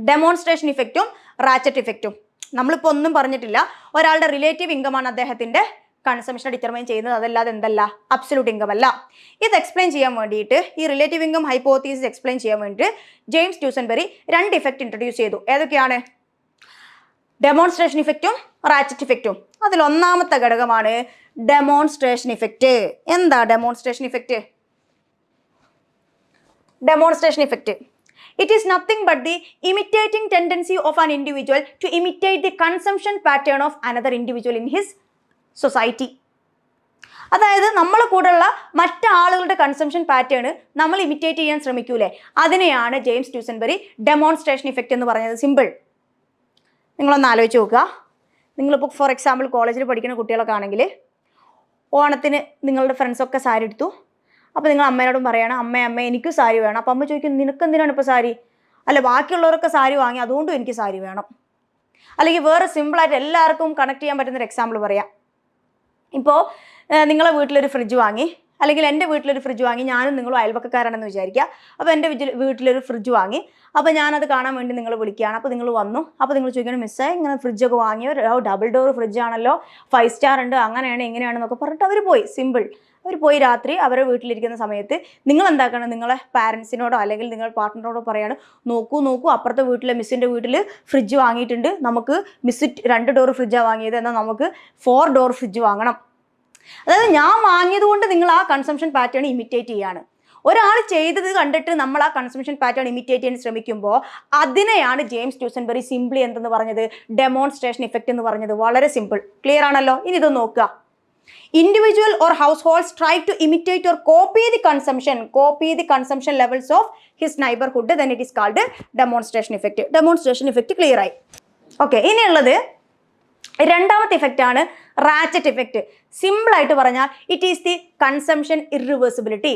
ഡെമോൺസ്ട്രേഷൻ ഇഫക്റ്റും റാച്ചറ്റ് ഇഫക്റ്റും. നമ്മളിപ്പോൾ ഒന്നും പറഞ്ഞിട്ടില്ല. ഒരാളുടെ റിലേറ്റീവ് ഇൻകം ആണ് അദ്ദേഹത്തിന്റെ കൺസംഷൻ ഡിറ്റർമൈൻ ചെയ്യുന്നത്, അതല്ലാതെ എന്തല്ല? അബ്സല്യൂട്ട് ഇൻകം അല്ല. ഇത് എക്സ്പ്ലെയിൻ ചെയ്യാൻ വേണ്ടിയിട്ട്, ഈ റിലേറ്റീവ് ഇൻകം ഹൈപ്പോത്തീസിസ് എക്സ്പ്ലെയിൻ ചെയ്യാൻ വേണ്ടിയിട്ട് ജെയിംസ് ഡ്യൂസൻബെറി 2 ഇഫക്റ്റ് ഇൻട്രൊഡ്യൂസ് ചെയ്തു. ഏതൊക്കെയാണ്? ഡെമോൺസ്ട്രേഷൻ ഇഫക്റ്റും റാച്ചറ്റ് ഇഫക്റ്റും. അതിൽ ഒന്നാമത്തെ ഘടകമാണ് ഡെമോൺസ്ട്രേഷൻ ഇഫക്റ്റ്. എന്താ demonstration effect? Demonstration effect, it is nothing but the imitating tendency of an individual to imitate the consumption pattern of another individual in his society. അതായത് നമ്മളെ കൂടെയുള്ള മറ്റാളുകളുടെ കൺസംഷൻ പാറ്റേൺ നമ്മൾ ഇമിറ്റേറ്റ് ചെയ്യാൻ ശ്രമിക്കൂലേ, അതിനെയാണ് ജെയിംസ് ഡ്യൂസൻബെറി ഡെമോൺസ്ട്രേഷൻ ഇഫക്റ്റ് എന്ന് പറഞ്ഞത്. Simple. നിങ്ങളൊന്ന് ആലോചിച്ച് നോക്കുക. നിങ്ങളിപ്പോൾ ഫോർ എക്സാമ്പിൾ കോളേജിൽ പഠിക്കുന്ന കുട്ടികളൊക്കെ ആണെങ്കിൽ ഓണത്തിന് നിങ്ങളുടെ ഫ്രണ്ട്സൊക്കെ സാരി എടുത്തു. അപ്പോൾ നിങ്ങൾ അമ്മേനോടും പറയണം, അമ്മ എനിക്ക് സാരി വേണം. അപ്പോൾ അമ്മ ചോദിക്കും, നിനക്ക് എന്തിനാണ് ഇപ്പോൾ സാരി? അല്ല, ബാക്കിയുള്ളവരൊക്കെ സാരി വാങ്ങി, അതുകൊണ്ടും എനിക്ക് സാരി വേണം. അല്ലെങ്കിൽ വേറെ സിമ്പിളായിട്ട് എല്ലാവർക്കും കണക്ട് ചെയ്യാൻ പറ്റുന്നൊരു എക്സാമ്പിൾ പറയാം. ഇപ്പോൾ നിങ്ങളെ വീട്ടിലൊരു ഫ്രിഡ്ജ് വാങ്ങി, അല്ലെങ്കിൽ എൻ്റെ വീട്ടിലൊരു ഫ്രിഡ്ജ് വാങ്ങി, ഞാനും നിങ്ങളും അയൽവക്കക്കാരാണെന്ന് വിചാരിക്കുക. അപ്പോൾ എൻ്റെ വീട്ടിലൊരു ഫ്രിഡ്ജ് വാങ്ങി, അപ്പോൾ ഞാനത് കാണാൻ വേണ്ടി നിങ്ങൾ വിളിക്കുകയാണ്. അപ്പോൾ നിങ്ങൾ വന്നു. അപ്പോൾ നിങ്ങൾ ചോദിക്കണം, മിസ്സേ ഇങ്ങനെ ഫ്രിഡ്ജൊക്കെ വാങ്ങിയോ, ഡബിൾ ഡോർ ഫ്രിഡ്ജാണല്ലോ, 5 സ്റ്റാർ ഉണ്ട്, അങ്ങനെയാണ് ഇങ്ങനെയാണെന്നൊക്കെ പറഞ്ഞിട്ട് അവർ പോയി. സിമ്പിൾ. അവർ പോയി രാത്രി അവരെ വീട്ടിലിരിക്കുന്ന സമയത്ത് നിങ്ങൾ എന്താക്കണം? നിങ്ങളെ പാരൻസിനോടോ അല്ലെങ്കിൽ നിങ്ങളുടെ പാർട്ട്ണറോടോ പറയാണ്, നോക്കൂ അപ്പുറത്തെ വീട്ടിലെ മിസ്സിൻ്റെ വീട്ടിൽ ഫ്രിഡ്ജ് വാങ്ങിയിട്ടുണ്ട്, നമുക്ക് മിസ് 2 ഡോർ ഫ്രിഡ്ജാണ് വാങ്ങിയത്, എന്നാൽ നമുക്ക് 4 ഡോർ ഫ്രിഡ്ജ് വാങ്ങണം. അതായത് ഞാൻ വാങ്ങിയത് കൊണ്ട് നിങ്ങൾ ആ കൺസംഷൻ പാറ്റേൺ ഇമിറ്റേറ്റ് ചെയ്യാണ്. ഒരാൾ ചെയ്തത് കണ്ടിട്ട് നമ്മൾ ആ കൺസംഷൻ പാറ്റേൺ ഇമിറ്റേറ്റ് ചെയ്യാൻ ശ്രമിക്കുമ്പോൾ അതിനെയാണ് ജെയിംസ് ഡ്യൂസൻബെറി സിംപ്ലി എന്തെന്ന് പറഞ്ഞത്? ഡെമോൺസ്ട്രേഷൻ ഇഫക്റ്റ് എന്ന് പറഞ്ഞത്. വളരെ സിമ്പിൾ. ക്ലിയർ ആണല്ലോ? ഇനി ഇത് നോക്കുക. Individual or households try to imitate or copy the consumption levels of his neighborhood, then it is called demonstration effect. Demonstration effect clear ആയി. ഓക്കെ, ഇനിയുള്ളത് രണ്ടാമത്തെ ഇഫക്റ്റ് ആണ് റാച്ചറ്റ് ഇഫക്റ്റ്. സിമ്പിൾ ആയിട്ട് പറഞ്ഞാൽ it is the consumption irreversibility.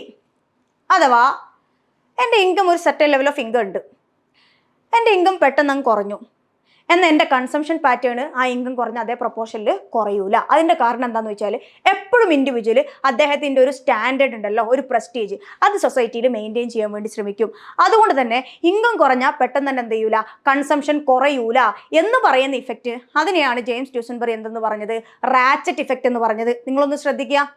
അഥവാ എൻ്റെ income ഒരു certain level of income ഉണ്ട്, എൻ്റെ ഇൻകം പെട്ടെന്ന് അങ്ങ് കുറഞ്ഞു, എന്നാൽ എൻ്റെ കൺസംഷൻ പാറ്റേൺ ആ ഇൻകം കുറഞ്ഞ അതേ പ്രൊപ്പോർഷനിൽ കുറയൂല. അതിൻ്റെ കാരണം എന്താണെന്ന് വെച്ചാൽ എപ്പോഴും ഇൻഡിവിജ്വൽ അദ്ദേഹത്തിൻ്റെ ഒരു സ്റ്റാൻഡേർഡ് ഉണ്ടല്ലോ, ഒരു പ്രസ്റ്റീജ്, അത് സൊസൈറ്റിയിൽ മെയിൻറ്റെയിൻ ചെയ്യാൻ വേണ്ടി ശ്രമിക്കും. അതുകൊണ്ട് തന്നെ ഇൻകം കുറഞ്ഞാൽ പെട്ടെന്ന് തന്നെ എന്ത് ചെയ്യൂല? കൺസംഷൻ കുറയൂല എന്ന് പറയുന്ന ഇഫക്റ്റ്, അതിനെയാണ് ജെയിംസ് ഡ്യൂസൻബെറി എന്തെന്ന് പറഞ്ഞത്? റാച്ചറ്റ് ഇഫക്റ്റ് എന്ന് പറഞ്ഞത്. നിങ്ങളൊന്ന് ശ്രദ്ധിക്കുക.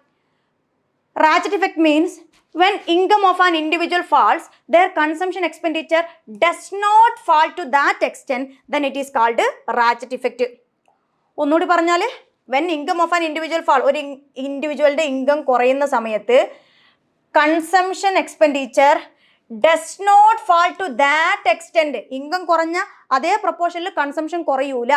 Ratchet effect means when income of an individual falls, their consumption expenditure does not fall to that extent, then it is called ratchet effect. ഒന്നുകൂടി പറഞ്ഞാൽ when income of an individual fall, ഒരു ഇൻഡിവിജ്വലിൻ്റെ income കുറയുന്ന സമയത്ത് consumption expenditure does not fall to that extent. Income കുറഞ്ഞ അതേ പ്രൊപ്പോർഷനിൽ consumption കുറയൂല.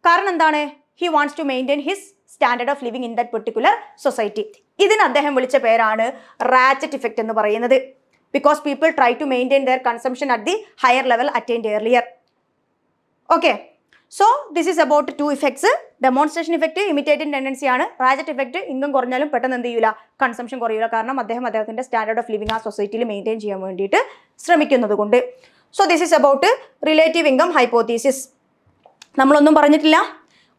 കാരണം എന്താണ്? He wants to maintain his standard of living in that particular society. ഇതിന് അദ്ദേഹം വിളിച്ച പേരാണ് റാച്ചറ്റ് ഇഫക്റ്റ് എന്ന് പറയുന്നത്. Because people try to maintain their consumption at the higher level attained earlier. Okay, so this is about 2 effects. Demonstration effect imitating tendency ആണ്. Ratchet effect income കുറഞ്ഞാലും പെട്ടെന്ന് എന്ത് ചെയ്യൂല? കൺസംഷൻ കുറയൂല. കാരണം അദ്ദേഹത്തിൻ്റെ സ്റ്റാൻഡേർഡ് ഓഫ് ലിവിങ് ആ സൊസൈറ്റിയിൽ മെയിൻറ്റെയിൻ ചെയ്യാൻ വേണ്ടിയിട്ട് ശ്രമിക്കുന്നത് കൊണ്ട്. So this is about relative income hypothesis. നമ്മളൊന്നും പറഞ്ഞിട്ടില്ല.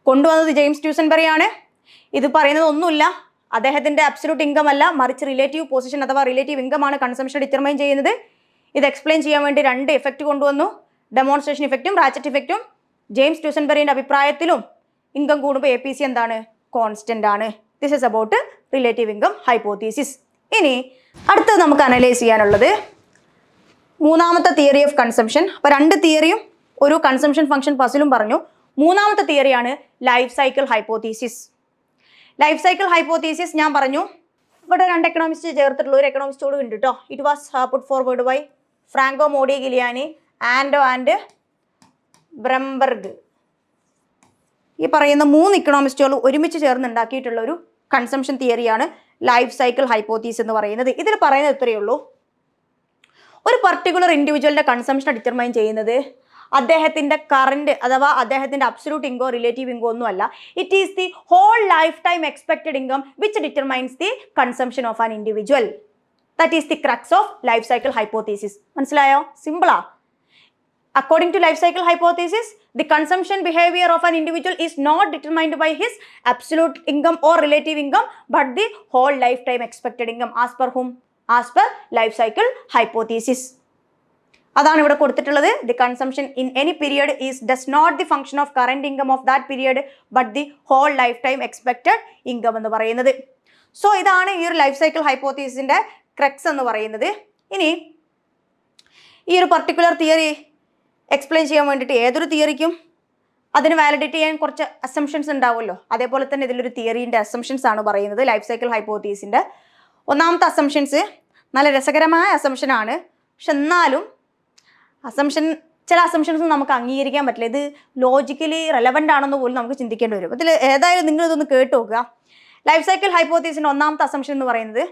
കൊണ്ടുവന്നത് ജെയിംസ് ഡ്യൂസൻബെറി ആണ്. ഇത് പറയുന്നത് ഒന്നുമില്ല, അദ്ദേഹത്തിൻ്റെ അബ്സല്യൂട്ട് ഇൻകം അല്ല, മറിച്ച് റിലേറ്റീവ് പൊസിഷൻ അഥവാ റിലേറ്റീവ് ഇൻകം ആണ് കൺസംഷൻ ഡിറ്റർമൈൻ ചെയ്യുന്നത്. ഇത് എക്സ്പ്ലെയിൻ ചെയ്യാൻ വേണ്ടി 2 ഇഫക്റ്റ് കൊണ്ടുവന്നു, ഡെമോൺസ്ട്രേഷൻ ഇഫക്റ്റും റാച്ചറ്റ് ഇഫക്റ്റും. ജെയിംസ് ട്യൂസൻബെറിയുടെ അഭിപ്രായത്തിലും ഇൻകം കൂടുമ്പോൾ APC എന്താണ്? കോൺസ്റ്റന്റ് ആണ്. This is about relative income hypothesis. ഇനി അടുത്തത് നമുക്ക് അനലൈസ് ചെയ്യാനുള്ളത് മൂന്നാമത്തെ തിയറി ഓഫ് കൺസംഷൻ. അപ്പോൾ 2 തിയറിയും ഒരു കൺസംഷൻ ഫംഗ്ഷൻ പസിലും പറഞ്ഞു. മൂന്നാമത്തെ തിയറിയാണ് life cycle hypothesis. Life cycle hypothesis ഞാൻ പറഞ്ഞു ഇവിടെ 2 എക്കണോമിസ്റ്റ് ചേർത്തിട്ടുള്ള ഒരു എക്കണോമിസ്റ്റോട് ഉണ്ട് കേട്ടോ. It was put forward by Franco Modigliani, Ando and Brumberg. ഈ പറയുന്ന 3 ഇക്കണോമിസ്റ്റുകൾ ഒരുമിച്ച് ചേർന്ന് ഉണ്ടാക്കിയിട്ടുള്ള ഒരു കൺസംഷൻ തിയറിയാണ് ലൈഫ് സൈക്കിൾ ഹൈപ്പോത്തീസ് എന്ന് പറയുന്നത്. ഇതിൽ പറയുന്നത് ഇത്രയേ ഉള്ളൂ, ഒരു പർട്ടിക്കുലർ ഇൻഡിവിജ്വലിന്റെ കൺസംഷൻ ഡിറ്റർമൈൻ ചെയ്യുന്നത് അദ്ദേഹത്തിന്റെ കറന്റ് അഥവാ അദ്ദേഹത്തിന്റെ അബ്സല്യൂട്ട് ഇൻകം റിലേറ്റീവ് ഇൻകം ഒന്നുമല്ല. It is the whole lifetime expected income which determines the consumption of an individual. That is the crux of life cycle hypothesis. മനസ്സിലായോ? സിമ്പിളാ. According to life cycle hypothesis, the consumption behavior of an individual is not determined by his absolute income or relative income, but the whole lifetime expected income. As per whom? As per life cycle hypothesis. അതാണ് ഇവിടെ കൊടുത്തിട്ടുള്ളത്. The consumption in any period does not the function of current income of that period, but the whole lifetime expected income എന്ന് പറയുന്നത്. So ഇതാണ് ഈ ഒരു life cycle ഹൈപ്പോത്തീസിന്റെ crux എന്ന് പറയുന്നത്. ഇനി ഈ ഒരു പർട്ടിക്കുലർ തിയറി എക്സ്പ്ലെയിൻ ചെയ്യാൻ വേണ്ടിയിട്ട് ഏതൊരു തിയറിക്കും അതിന് വാലിഡേറ്റ് ചെയ്യാൻ കുറച്ച് അസംഷൻസ് ഉണ്ടാവുമല്ലോ. അതേപോലെ തന്നെ ഇതിലൊരു തിയറീൻ്റെ അസംഷൻസ് ആണ് പറയുന്നത് ലൈഫ് സൈക്കിൾ ഹൈപ്പോത്തീസിൻ്റെ. ഒന്നാമത്തെ അസംഷൻസ് നല്ല രസകരമായ അസംഷനാണ്. പക്ഷെ എന്നാലും ചില അസംഷൻസ് നമുക്ക് അംഗീകരിക്കാൻ പറ്റില്ല. ഇത് ലോജിക്കലി റെലവൻ്റ് ആണെന്ന് പോലും നമുക്ക് ചിന്തിക്കേണ്ടി വരും. ഇതിൽ ഏതായാലും നിങ്ങൾ ഇതൊന്ന് കേട്ട് നോക്കുക. ലൈഫ് സൈക്കിൾ ഹൈപ്പോത്തീസിൻ്റെ ഒന്നാമത്തെ അസംഷൻ എന്ന് പറയുന്നത്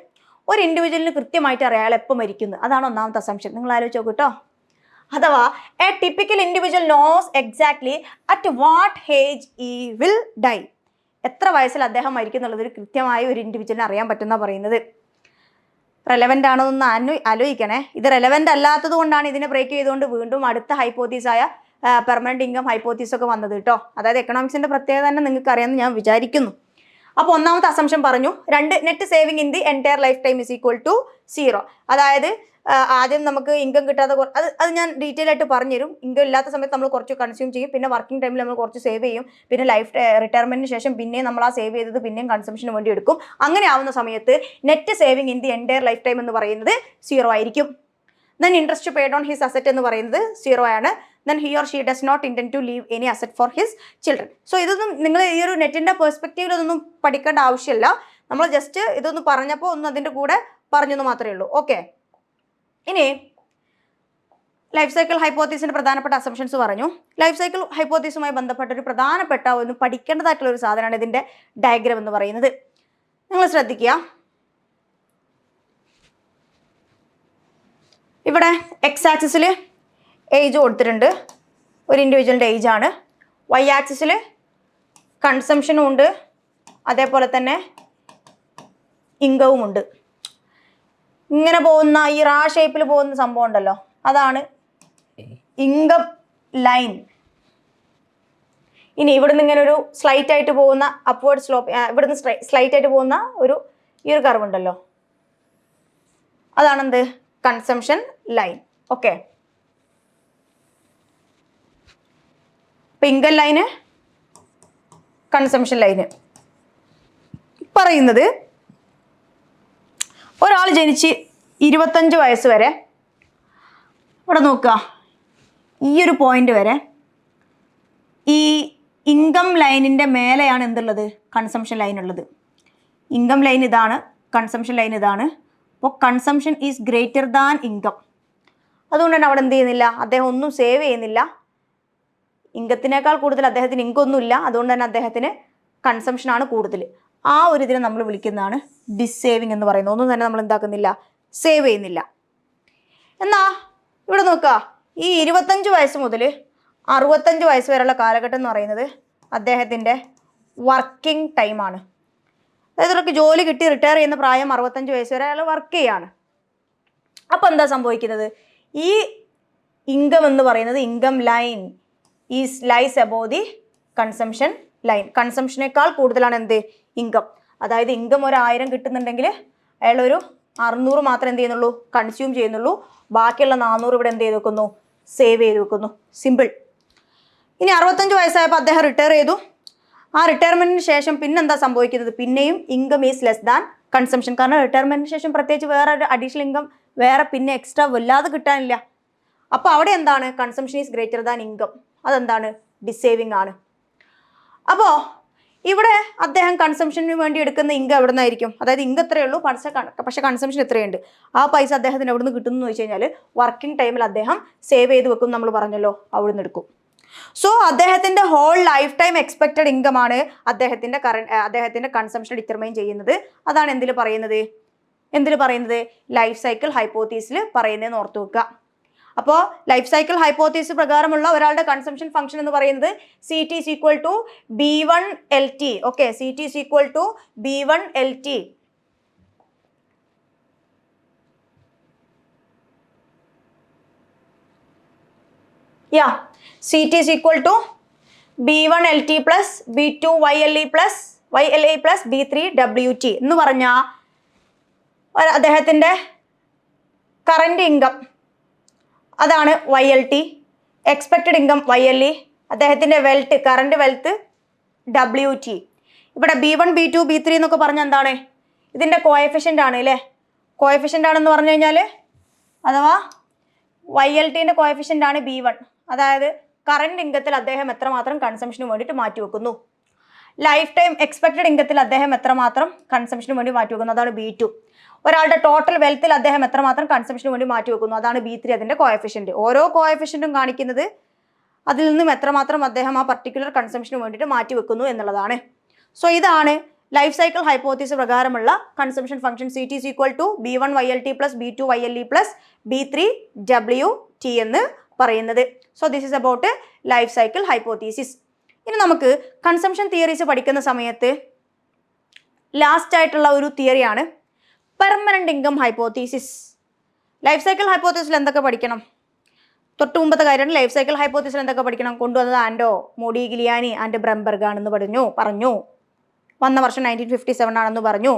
ഒരു ഇൻഡിവിജ്വലിന് കൃത്യമായിട്ട് അറിയാം അയാൾ എപ്പോൾ മരിക്കുന്നത്. അതാണ് ഒന്നാമത്തെ അസംഷൻ. നിങ്ങൾ ആലോചിച്ച് നോക്കൂ കേട്ടോ. അഥവാ a typical individual knows exactly at what age he will die. എത്ര വയസ്സിൽ അദ്ദേഹം മരിക്കുന്നുള്ളത് ഒരു കൃത്യമായ ഒരു ഇൻഡിവിജ്വലിന് അറിയാൻ പറ്റുന്ന പറയുന്നത്. റെലവൻ്റ് ആണോ എന്ന് ആലോചിക്കണേ. ഇത് റെലവൻ്റ് അല്ലാത്തത് കൊണ്ടാണ് ഇതിനെ ബ്രേക്ക് ചെയ്തുകൊണ്ട് വീണ്ടും അടുത്ത ഹൈപ്പോത്തീസായ പെർമനന്റ് ഇൻകം ഹൈപ്പോത്തീസ് ഒക്കെ വന്നത് കേട്ടോ. അതായത് എക്കണോമിക്സിന്റെ പ്രത്യേകത തന്നെ നിങ്ങൾക്ക് അറിയാമെന്ന് ഞാൻ വിചാരിക്കുന്നു. അപ്പോൾ ഒന്നാമത്തെ അസംഷൻ പറഞ്ഞു, 2 net saving in the entire lifetime is equal to 0. അതായത് ആദ്യം നമുക്ക് ഇൻകം കിട്ടാതെ അത് ഞാൻ ഡീറ്റെയിൽ ആയിട്ട് പറഞ്ഞുതരും. ഇൻകം ഇല്ലാത്ത സമയത്ത് നമ്മൾ കുറച്ച് കൺസ്യൂം ചെയ്യും, പിന്നെ വർക്കിംഗ് ടൈമിൽ നമ്മൾ കുറച്ച് സേവ് ചെയ്യും, പിന്നെ ലൈഫ് റിട്ടയർമെന്റിന് ശേഷം പിന്നെയും നമ്മൾ ആ സേവ് ചെയ്തത് പിന്നെയും കൺസംഷന് വേണ്ടി എടുക്കും. അങ്ങനെ ആവുന്ന സമയത്ത് net saving in the entire lifetime എന്ന് പറയുന്നത് 0 ആയിരിക്കും. Then interest paid on his asset എന്ന് പറയുന്നത് 0 ആണ്. Then he or she does not intend to leave any asset for his children. So ഇതൊന്നും നിങ്ങൾ ഈ ഒരു നെറ്റിൻ്റെ പെർസ്പെക്റ്റീവിൽ ഇതൊന്നും പഠിക്കേണ്ട ആവശ്യമില്ല. നമ്മൾ ജസ്റ്റ് ഇതൊന്ന് പറഞ്ഞപ്പോൾ ഒന്ന് അതിൻ്റെ കൂടെ പറഞ്ഞെന്ന് മാത്രമേ ഉള്ളൂ. ഓക്കെ. ഇനി ലൈഫ് സൈക്കിൾ ഹൈപ്പോത്തീസിൻ്റെ പ്രധാനപ്പെട്ട അസംഷൻസ് പറഞ്ഞു. ലൈഫ് സൈക്കിൾ ഹൈപ്പോത്തീസുമായി ബന്ധപ്പെട്ട ഒരു പ്രധാനപ്പെട്ട ഒന്ന് പഠിക്കേണ്ടതായിട്ടുള്ള ഒരു സാധനമാണ് ഇതിൻ്റെ ഡയഗ്രാം എന്ന് പറയുന്നത്. നിങ്ങൾ ശ്രദ്ധിക്കുക. ഇവിടെ എക്സ് ആക്സിസിൽ ഏജ് കൊടുത്തിട്ടുണ്ട്, ഒരു ഇൻഡിവിജ്വലിൻ്റെ ഏജാണ്. വൈ ആക്സിസിൽ കൺസംഷനും ഉണ്ട്, അതേപോലെ തന്നെ ഇൻകവും ഉണ്ട്. ഇങ്ങനെ പോകുന്ന ഈ റാ ഷേപ്പിൽ പോകുന്ന സംഭവം ഉണ്ടല്ലോ, അതാണ് ഇൻകം ലൈൻ. ഇനി ഇവിടുന്ന് ഇങ്ങനെ ഒരു സ്ലൈറ്റ് ആയിട്ട് പോകുന്ന അപ്വേർഡ് സ്ലോപ്പ്, ഇവിടുന്ന് സ്ലൈറ്റ് ആയിട്ട് പോകുന്ന ഈ ഒരു കർവ് ഉണ്ടല്ലോ, അതാണെന്ത്? Consumption line. ഓക്കെ. ഇപ്പം ഇൻകം ലൈന്, കൺസംഷൻ ലൈന് പറയുന്നത് ഒരാൾ ജനിച്ച് 25 വയസ്സ് വരെ, ഇവിടെ നോക്കുക, ഈ ഒരു പോയിന്റ് വരെ ഈ ഇൻകം ലൈനിൻ്റെ മേലെയാണ് എന്തുള്ളത്? കൺസംഷൻ ലൈൻ ഉള്ളത്. ഇൻകം ലൈൻ ഇതാണ്, കൺസംഷൻ ലൈൻ ഇതാണ്. അപ്പോൾ consumption is greater than income. അതുകൊണ്ട് തന്നെ അവിടെ എന്ത് ചെയ്യുന്നില്ല? അദ്ദേഹം ഒന്നും സേവ് ചെയ്യുന്നില്ല. ഇൻകത്തിനേക്കാൾ കൂടുതൽ അദ്ദേഹത്തിന് ഇൻകം ഒന്നുമില്ല. അതുകൊണ്ട് തന്നെ അദ്ദേഹത്തിന് കൺസംഷനാണ് കൂടുതൽ. ആ ഒരു ഇതിനെ നമ്മൾ വിളിക്കുന്നതാണ് ഡിസേവിങ് എന്ന് പറയുന്നത്. ഒന്നും തന്നെ നമ്മൾ എന്താക്കുന്നില്ല? സേവ് ചെയ്യുന്നില്ല. എന്നാ ഇവിടെ നോക്കുക, ഈ 25 വയസ്സ് മുതൽ 65 വയസ്സ് വരെയുള്ള കാലഘട്ടം എന്ന് പറയുന്നത് അദ്ദേഹത്തിൻ്റെ വർക്കിംഗ് ടൈമാണ്. അതായത് ഇവർക്ക് ജോലി കിട്ടി റിട്ടയർ ചെയ്യുന്ന പ്രായം 65 വയസ്സ് വരെ അയാൾ വർക്ക് ചെയ്യാണ്. അപ്പോൾ എന്താ സംഭവിക്കുന്നത്? ഈ ഇൻകം എന്ന് പറയുന്നത് income line lies above the consumption line. കൺസംഷനേക്കാൾ കൂടുതലാണ് എന്ത്? ഇൻകം. അതായത് ഇൻകം ഒരു 1000 കിട്ടുന്നുണ്ടെങ്കിൽ അയാൾ ഒരു 600 മാത്രം എന്ത് ചെയ്യുന്നുള്ളൂ, കൺസ്യൂം ചെയ്യുന്നുള്ളൂ. ബാക്കിയുള്ള 400 ഇവിടെ എന്ത് ചെയ്ത് വെക്കുന്നു, സേവ് ചെയ്ത് വെക്കുന്നു. സിമ്പിൾ. ഇനി 65 വയസ്സായപ്പോൾ അദ്ദേഹം റിട്ടയർ ചെയ്തു. ആ റിട്ടയർമെന്റിന് ശേഷം പിന്നെന്താ സംഭവിക്കുന്നത്, പിന്നെയും income is less than consumption. കാരണം റിട്ടയർമെന്റിന് ശേഷം പ്രത്യേകിച്ച് വേറെ ഒരു അഡീഷണൽ ഇൻകം വേറെ പിന്നെ എക്സ്ട്രാ വല്ലാതെ കിട്ടാനില്ല. അപ്പോൾ അവിടെ എന്താണ്, consumption is greater than income. അതെന്താണ്, ഡിസേവിങ് ആണ്. അപ്പോൾ ഇവിടെ അദ്ദേഹം കൺസംഷന് വേണ്ടി എടുക്കുന്ന ഇൻകം എവിടെ നിന്നായിരിക്കും, അതായത് ഇൻകം എത്രയേ ഉള്ളൂ, പക്ഷേ കൺസംഷൻ എത്രയുണ്ട്, ആ പൈസ അദ്ദേഹത്തിന് എവിടെ നിന്ന് കിട്ടുന്നു എന്ന് വെച്ച് കഴിഞ്ഞാൽ വർക്കിംഗ് ടൈമിൽ അദ്ദേഹം സേവ് ചെയ്ത് വെക്കും, നമ്മൾ പറഞ്ഞല്ലോ, അവിടെ നിന്ന് എടുക്കും. സോ അദ്ദേഹത്തിന്റെ whole lifetime expected income ആണ് അദ്ദേഹത്തിന്റെ കൺസംഷൻ ഡിറ്റർമൈൻ ചെയ്യുന്നത്. അതാണ് എന്തിൽ പറയുന്നത്, ലൈഫ് സൈക്കിൾ ഹൈപ്പോത്തീസിൽ പറയുന്നതെന്ന് ഓർത്തു വെക്കുക. അപ്പോൾ ലൈഫ് സൈക്കിൾ ഹൈപ്പോത്തീസിസ് പ്രകാരമുള്ള ഒരാളുടെ കൺസംഷൻ ഫംഗ്ഷൻ എന്ന് പറയുന്നത് CT is equal to B1 LT. Okay, CT is equal to B1 LT. CT is equal to B1 LT plus B2 YLE plus B3 WT എന്ന് പറഞ്ഞാൽ അദ്ദേഹത്തിൻ്റെ കറന്റ് ഇൻകം അതാണ് YLT, expected income YLE, അദ്ദേഹത്തിൻ്റെ wealth current wealth WT. ഇവിടെ B1 B2 B3 എന്നൊക്കെ പറഞ്ഞാൽ എന്താണ്, ഇതിൻ്റെ കോഎഫിഷ്യൻ്റ് ആണ് അല്ലേ. കോഎഫിഷ്യൻ്റ് ആണെന്ന് പറഞ്ഞു കഴിഞ്ഞാൽ അഥവാ YLTൻ്റെ കോഎഫിഷ്യൻ്റ് ആണ് B1. അതായത് കറന്റ് ഇൻകത്തിൽ അദ്ദേഹം എത്രമാത്രം കൺസംഷന് വേണ്ടിയിട്ട് മാറ്റിവെക്കുന്നു, ലൈഫ് ടൈം എക്സ്പെക്റ്റഡ് ഇൻകത്തിൽ അദ്ദേഹം എത്രമാത്രം കൺസംഷന് വേണ്ടി മാറ്റിവെക്കുന്നു, അതാണ് B2. ഒരാളുടെ ടോട്ടൽ വെൽത്തിൽ അദ്ദേഹം എത്രമാത്രം കൺസംഷന് വേണ്ടി മാറ്റിവെക്കുന്നു, അതാണ് B3, അതിൻ്റെ കോഎഫിഷ്യൻ്റ്. ഓരോ കോഎഫിഷ്യൻറ്റും കാണിക്കുന്നത് അതിൽ നിന്നും എത്രമാത്രം അദ്ദേഹം ആ പർട്ടിക്കുലർ കൺസംഷന് വേണ്ടിയിട്ട് മാറ്റിവെക്കുന്നു എന്നുള്ളതാണ്. സോ ഇതാണ് ലൈഫ് സൈക്കിൾ ഹൈപ്പോത്തീസിസ് പ്രകാരമുള്ള consumption function. CT is equal to B1 YLT plus B2 YLE plus B3 WT എന്ന് പറയുന്നത്. So this is about life cycle hypothesis. ഇനി നമുക്ക് കൺസംഷൻ തിയറീസ് പഠിക്കുന്ന സമയത്ത് ലാസ്റ്റ് ആയിട്ടുള്ള ഒരു തിയറിയാണ് permanent income hypothesis. Life cycle ഹൈപ്പോത്തീസിൽ എന്തൊക്കെ പഠിക്കണം, തൊട്ട് മുമ്പത്തെ കാര്യമാണ്. ലൈഫ് സൈക്കിൾ ഹൈപ്പോത്തീസിൽ എന്തൊക്കെ പഠിക്കണം, കൊണ്ടുവന്നത് ആൻഡോ മോഡിഗിലിയാനി ആൻഡ് ബ്രംബർഗ് ആണെന്ന് പറഞ്ഞു. വന്ന വർഷം 1957 ആണെന്ന് പറഞ്ഞു.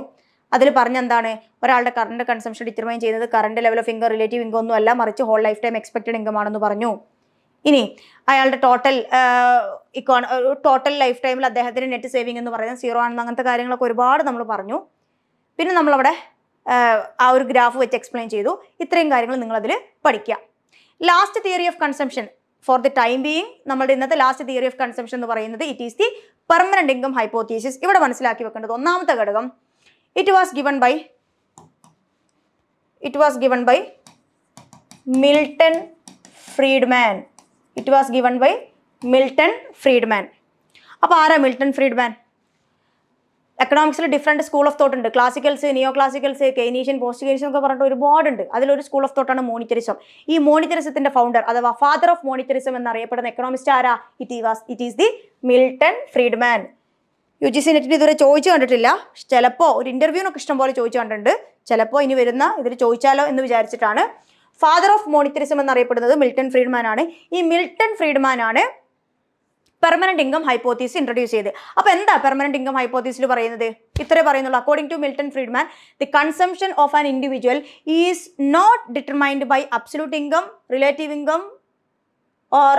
അതിൽ പറഞ്ഞെന്താണ്, ഒരാളുടെ കറണ്ട് കൺസംഷൻ ഡിറ്റർമൈൻ ചെയ്യുന്നത് current level of income relative income ഒന്നും അല്ല, മറിച്ച് whole lifetime expected income ആണെന്ന് പറഞ്ഞു. ഇനി അയാളുടെ ടോട്ടൽ ലൈഫ് ടൈമിൽ അദ്ദേഹത്തിന് നെറ്റ് സേവിങ് എന്ന് പറയുന്നത് 0 ആണെന്ന്, അങ്ങനത്തെ കാര്യങ്ങളൊക്കെ ഒരുപാട് നമ്മൾ പറഞ്ഞു. പിന്നെ നമ്മളവിടെ ആ ഒരു ഗ്രാഫ് വെച്ച് എക്സ്പ്ലെയിൻ ചെയ്തു. ഇത്രയും കാര്യങ്ങൾ നിങ്ങളതിൽ പഠിക്കുക. Last theory of consumption for the time being, നമ്മുടെ ഇന്നത്തെ ലാസ്റ്റ് തിയറി ഓഫ് കൺസംഷൻ എന്ന് പറയുന്നത് it is the permanent income hypothesis. ഇവിടെ മനസ്സിലാക്കി വെക്കേണ്ടത് ഒന്നാമത്തെ ഘടകം, it was given by Milton Friedman. അപ്പോൾ ആരാ മിൽട്ടൺ ഫ്രീഡ്മാൻ? എക്കണോമിക്സിൽ ഡിഫറെൻറ്റ് സ്കൂൾ ഓഫ് തോട്ട് ഉണ്ട്. Classicals, neo classicals, Keynesian, post Keynesian ഒക്കെ പറഞ്ഞിട്ട് ഒരുപാടുണ്ട്. അതിലൊരു സ്കൂൾ ഓഫ് തോട്ടാണ് മോണിറ്ററിസം. ഈ മോണിറ്ററിസത്തിന്റെ ഫൗണ്ടർ അഥവാ ഫാദർ ഓഫ് മോണിറ്ററിസം എന്നറിയപ്പെടുന്ന എക്കണോമിസ്റ്റ് ആരാ? It is the Milton Friedman. UGC NET ഇതുവരെ ചോദിച്ചു കണ്ടിട്ടില്ല. ചിലപ്പോൾ ഒരു ഇന്റർവ്യൂനൊക്കെ ഇഷ്ടംപോലെ ചോദിച്ചു കണ്ടിട്ടുണ്ട്. ചിലപ്പോൾ ഇനി വരുന്ന ഇതിൽ ചോദിച്ചാലോ എന്ന് വിചാരിച്ചിട്ടാണ്. ഫാദർ ഓഫ് മോണിറ്ററിസം എന്നറിയപ്പെടുന്നത് മിൽട്ടൺ ഫ്രീഡ്മാൻ ആണ്. ഈ മിൽട്ടൺ ഫ്രീഡ്മാൻ ആണ് പെർമനന്റ് ഇൻകം ഹൈപ്പോത്തീസിസ് ഇൻട്രൊഡ്യൂസ് ചെയ്ത്. അപ്പോൾ എന്താ പെർമനന്റ് ഇൻകം ഹൈപ്പോത്തീസിൽ പറയുന്നത്? ഇത്രേ പറയുന്നുള്ളൂ. According to Milton Friedman, the consumption of an individual is not determined by absolute income, relative income or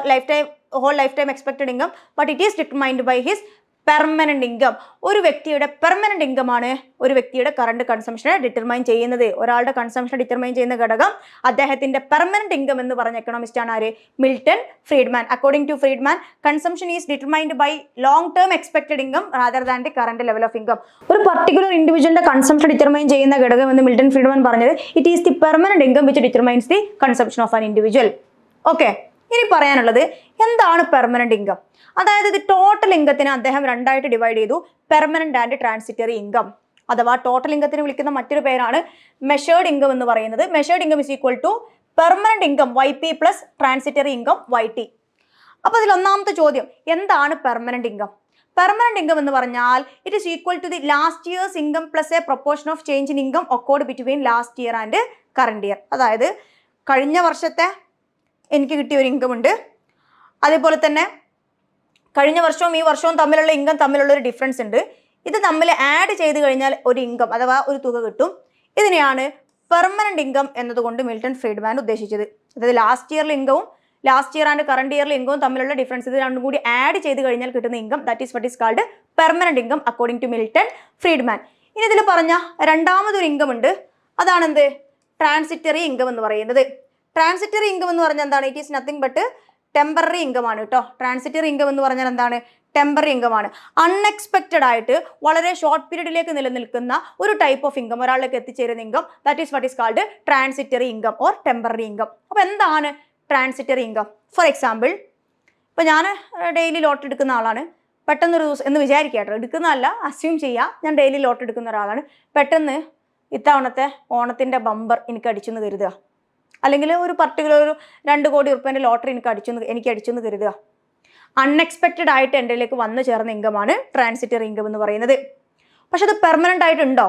whole lifetime expected income, but it is determined by his permanent income. ഒരു വ്യക്തിയുടെ permanent income ആണ് ഒരു വ്യക്തിയുടെ current കൺസംഷനെ determine ചെയ്യുന്നത്. ഒരാളുടെ കൺസംഷനെ determine ചെയ്യുന്ന ഘടകം അദ്ദേഹത്തിന്റെ പെർമനന്റ് ഇൻകം എന്ന് പറഞ്ഞ എക്കണോമിസ്റ്റ് ആണ് ആര്? Milton Friedman. According to Friedman, consumption is determined by long term expected income rather than the current level of income. ഒരു പർട്ടിക്കുലർ ഇൻഡിവിജ്വലിന്റെ കൺസംഷൻ ഡിറ്റർമൈൻ ചെയ്യുന്ന ഘടകം എന്ന് മിൽട്ടൺ ഫ്രീഡ്മാൻ പറഞ്ഞത് it is the permanent income which determines the consumption of an individual. Okay, ഇനി പറയാനുള്ളത് എന്താണ് permanent income? അതായത് ഇത് ടോട്ടൽ ഇൻകത്തിന് അദ്ദേഹം രണ്ടായിട്ട് ഡിവൈഡ് ചെയ്തു, പെർമനന്റ് ആൻഡ് ട്രാൻസിറ്ററി ഇൻകം. അഥവാ ടോട്ടൽ ഇൻകത്തിന് വിളിക്കുന്ന മറ്റൊരു പേരാണ് മെഷേർഡ് ഇൻകം എന്ന് പറയുന്നത്. Measured income is equal to permanent income YP plus transitory income YT. അപ്പോൾ അതിൽ ഒന്നാമത്തെ ചോദ്യം, എന്താണ് പെർമനന്റ് ഇൻകം? പെർമനന്റ് ഇൻകം എന്ന് പറഞ്ഞാൽ it is equal to the last years income plus a proportion of change in income occurred between last year and current year. അതായത് കഴിഞ്ഞ വർഷത്തെ എനിക്ക് കിട്ടിയ ഒരു ഇൻകം ഉണ്ട്, അതേപോലെ തന്നെ കഴിഞ്ഞ വർഷവും ഈ വർഷവും തമ്മിലുള്ള ഇൻകം തമ്മിലുള്ള ഒരു ഡിഫറൻസ് ഉണ്ട്. ഇത് തമ്മിൽ ആഡ് ചെയ്ത് കഴിഞ്ഞാൽ ഒരു ഇൻകം അഥവാ ഒരു തുക കിട്ടും. ഇതിനെയാണ് പെർമനന്റ് ഇൻകം എന്നതുകൊണ്ട് മിൽട്ടൺ ഫ്രീഡ്മാൻ ഉദ്ദേശിച്ചത്. അതായത് ലാസ്റ്റ് ഇയർ ആൻഡ് കറണ്ട് ഇയറിലെ ഇൻകവും തമ്മിലുള്ള ഡിഫറൻസ് ഇത് രണ്ടും കൂടി ആഡ് ചെയ്ത് കഴിഞ്ഞാൽ കിട്ടുന്ന income that is what is called permanent income according to Milton Friedman. ഇനി ഇതിൽ പറഞ്ഞ രണ്ടാമതൊരു ഇൻകം ഉണ്ട്, അതാണ് എന്ത്? ട്രാൻസിറ്ററി ഇൻകം എന്ന് പറയുന്നത്. ട്രാൻസിറ്ററി ഇൻകം എന്ന് പറഞ്ഞാൽ എന്താണ്? It is nothing but temporary income ആണ് കേട്ടോ. ട്രാൻസിറ്ററി ഇൻകം എന്ന് പറഞ്ഞാൽ എന്താണ്? ടെമ്പററി ഇൻകം ആണ്. അൺഎക്സ്പെക്റ്റഡ് ആയിട്ട് വളരെ ഷോർട്ട് പീരീഡിലേക്ക് നിലനിൽക്കുന്ന ഒരു ടൈപ്പ് ഓഫ് ഇൻകം, ഒരാളിലേക്ക് എത്തിച്ചേരുന്ന income, that is what is called transitory income or temporary income. അപ്പോൾ എന്താണ് ട്രാൻസിറ്ററി ഇൻകം? ഫോർ എക്സാമ്പിൾ, ഇപ്പോൾ ഞാൻ ഡെയിലി ലോട്ട് എടുക്കുന്ന ആളാണ്. പെട്ടെന്നൊരു ദിവസം എന്ന് വിചാരിക്കാട്ടോ, എടുക്കുന്നതല്ല, അസ്യൂം ചെയ്യുക, ഞാൻ ഡെയിലി ലോട്ട് എടുക്കുന്ന ഒരാളാണ്. പെട്ടെന്ന് ഇത്തവണത്തെ ഓണത്തിൻ്റെ ബമ്പർ എനിക്ക് അടിച്ചെന്ന് കരുതുക, അല്ലെങ്കിൽ ഒരു പർട്ടിക്കുലർ ഒരു 2 കോടി റുപ്യേൻ്റെ ലോട്ടറി എനിക്ക് അടിച്ചെന്ന് കരുതുക. അൺഎക്സ്പെക്റ്റഡ് ആയിട്ട് എൻ്റെയിലേക്ക് വന്നു ചേർന്ന ഇൻകമാണ് ട്രാൻസിറ്ററി ഇൻകം എന്ന് പറയുന്നത്. പക്ഷെ അത് പെർമനൻ്റ് ആയിട്ടുണ്ടോ?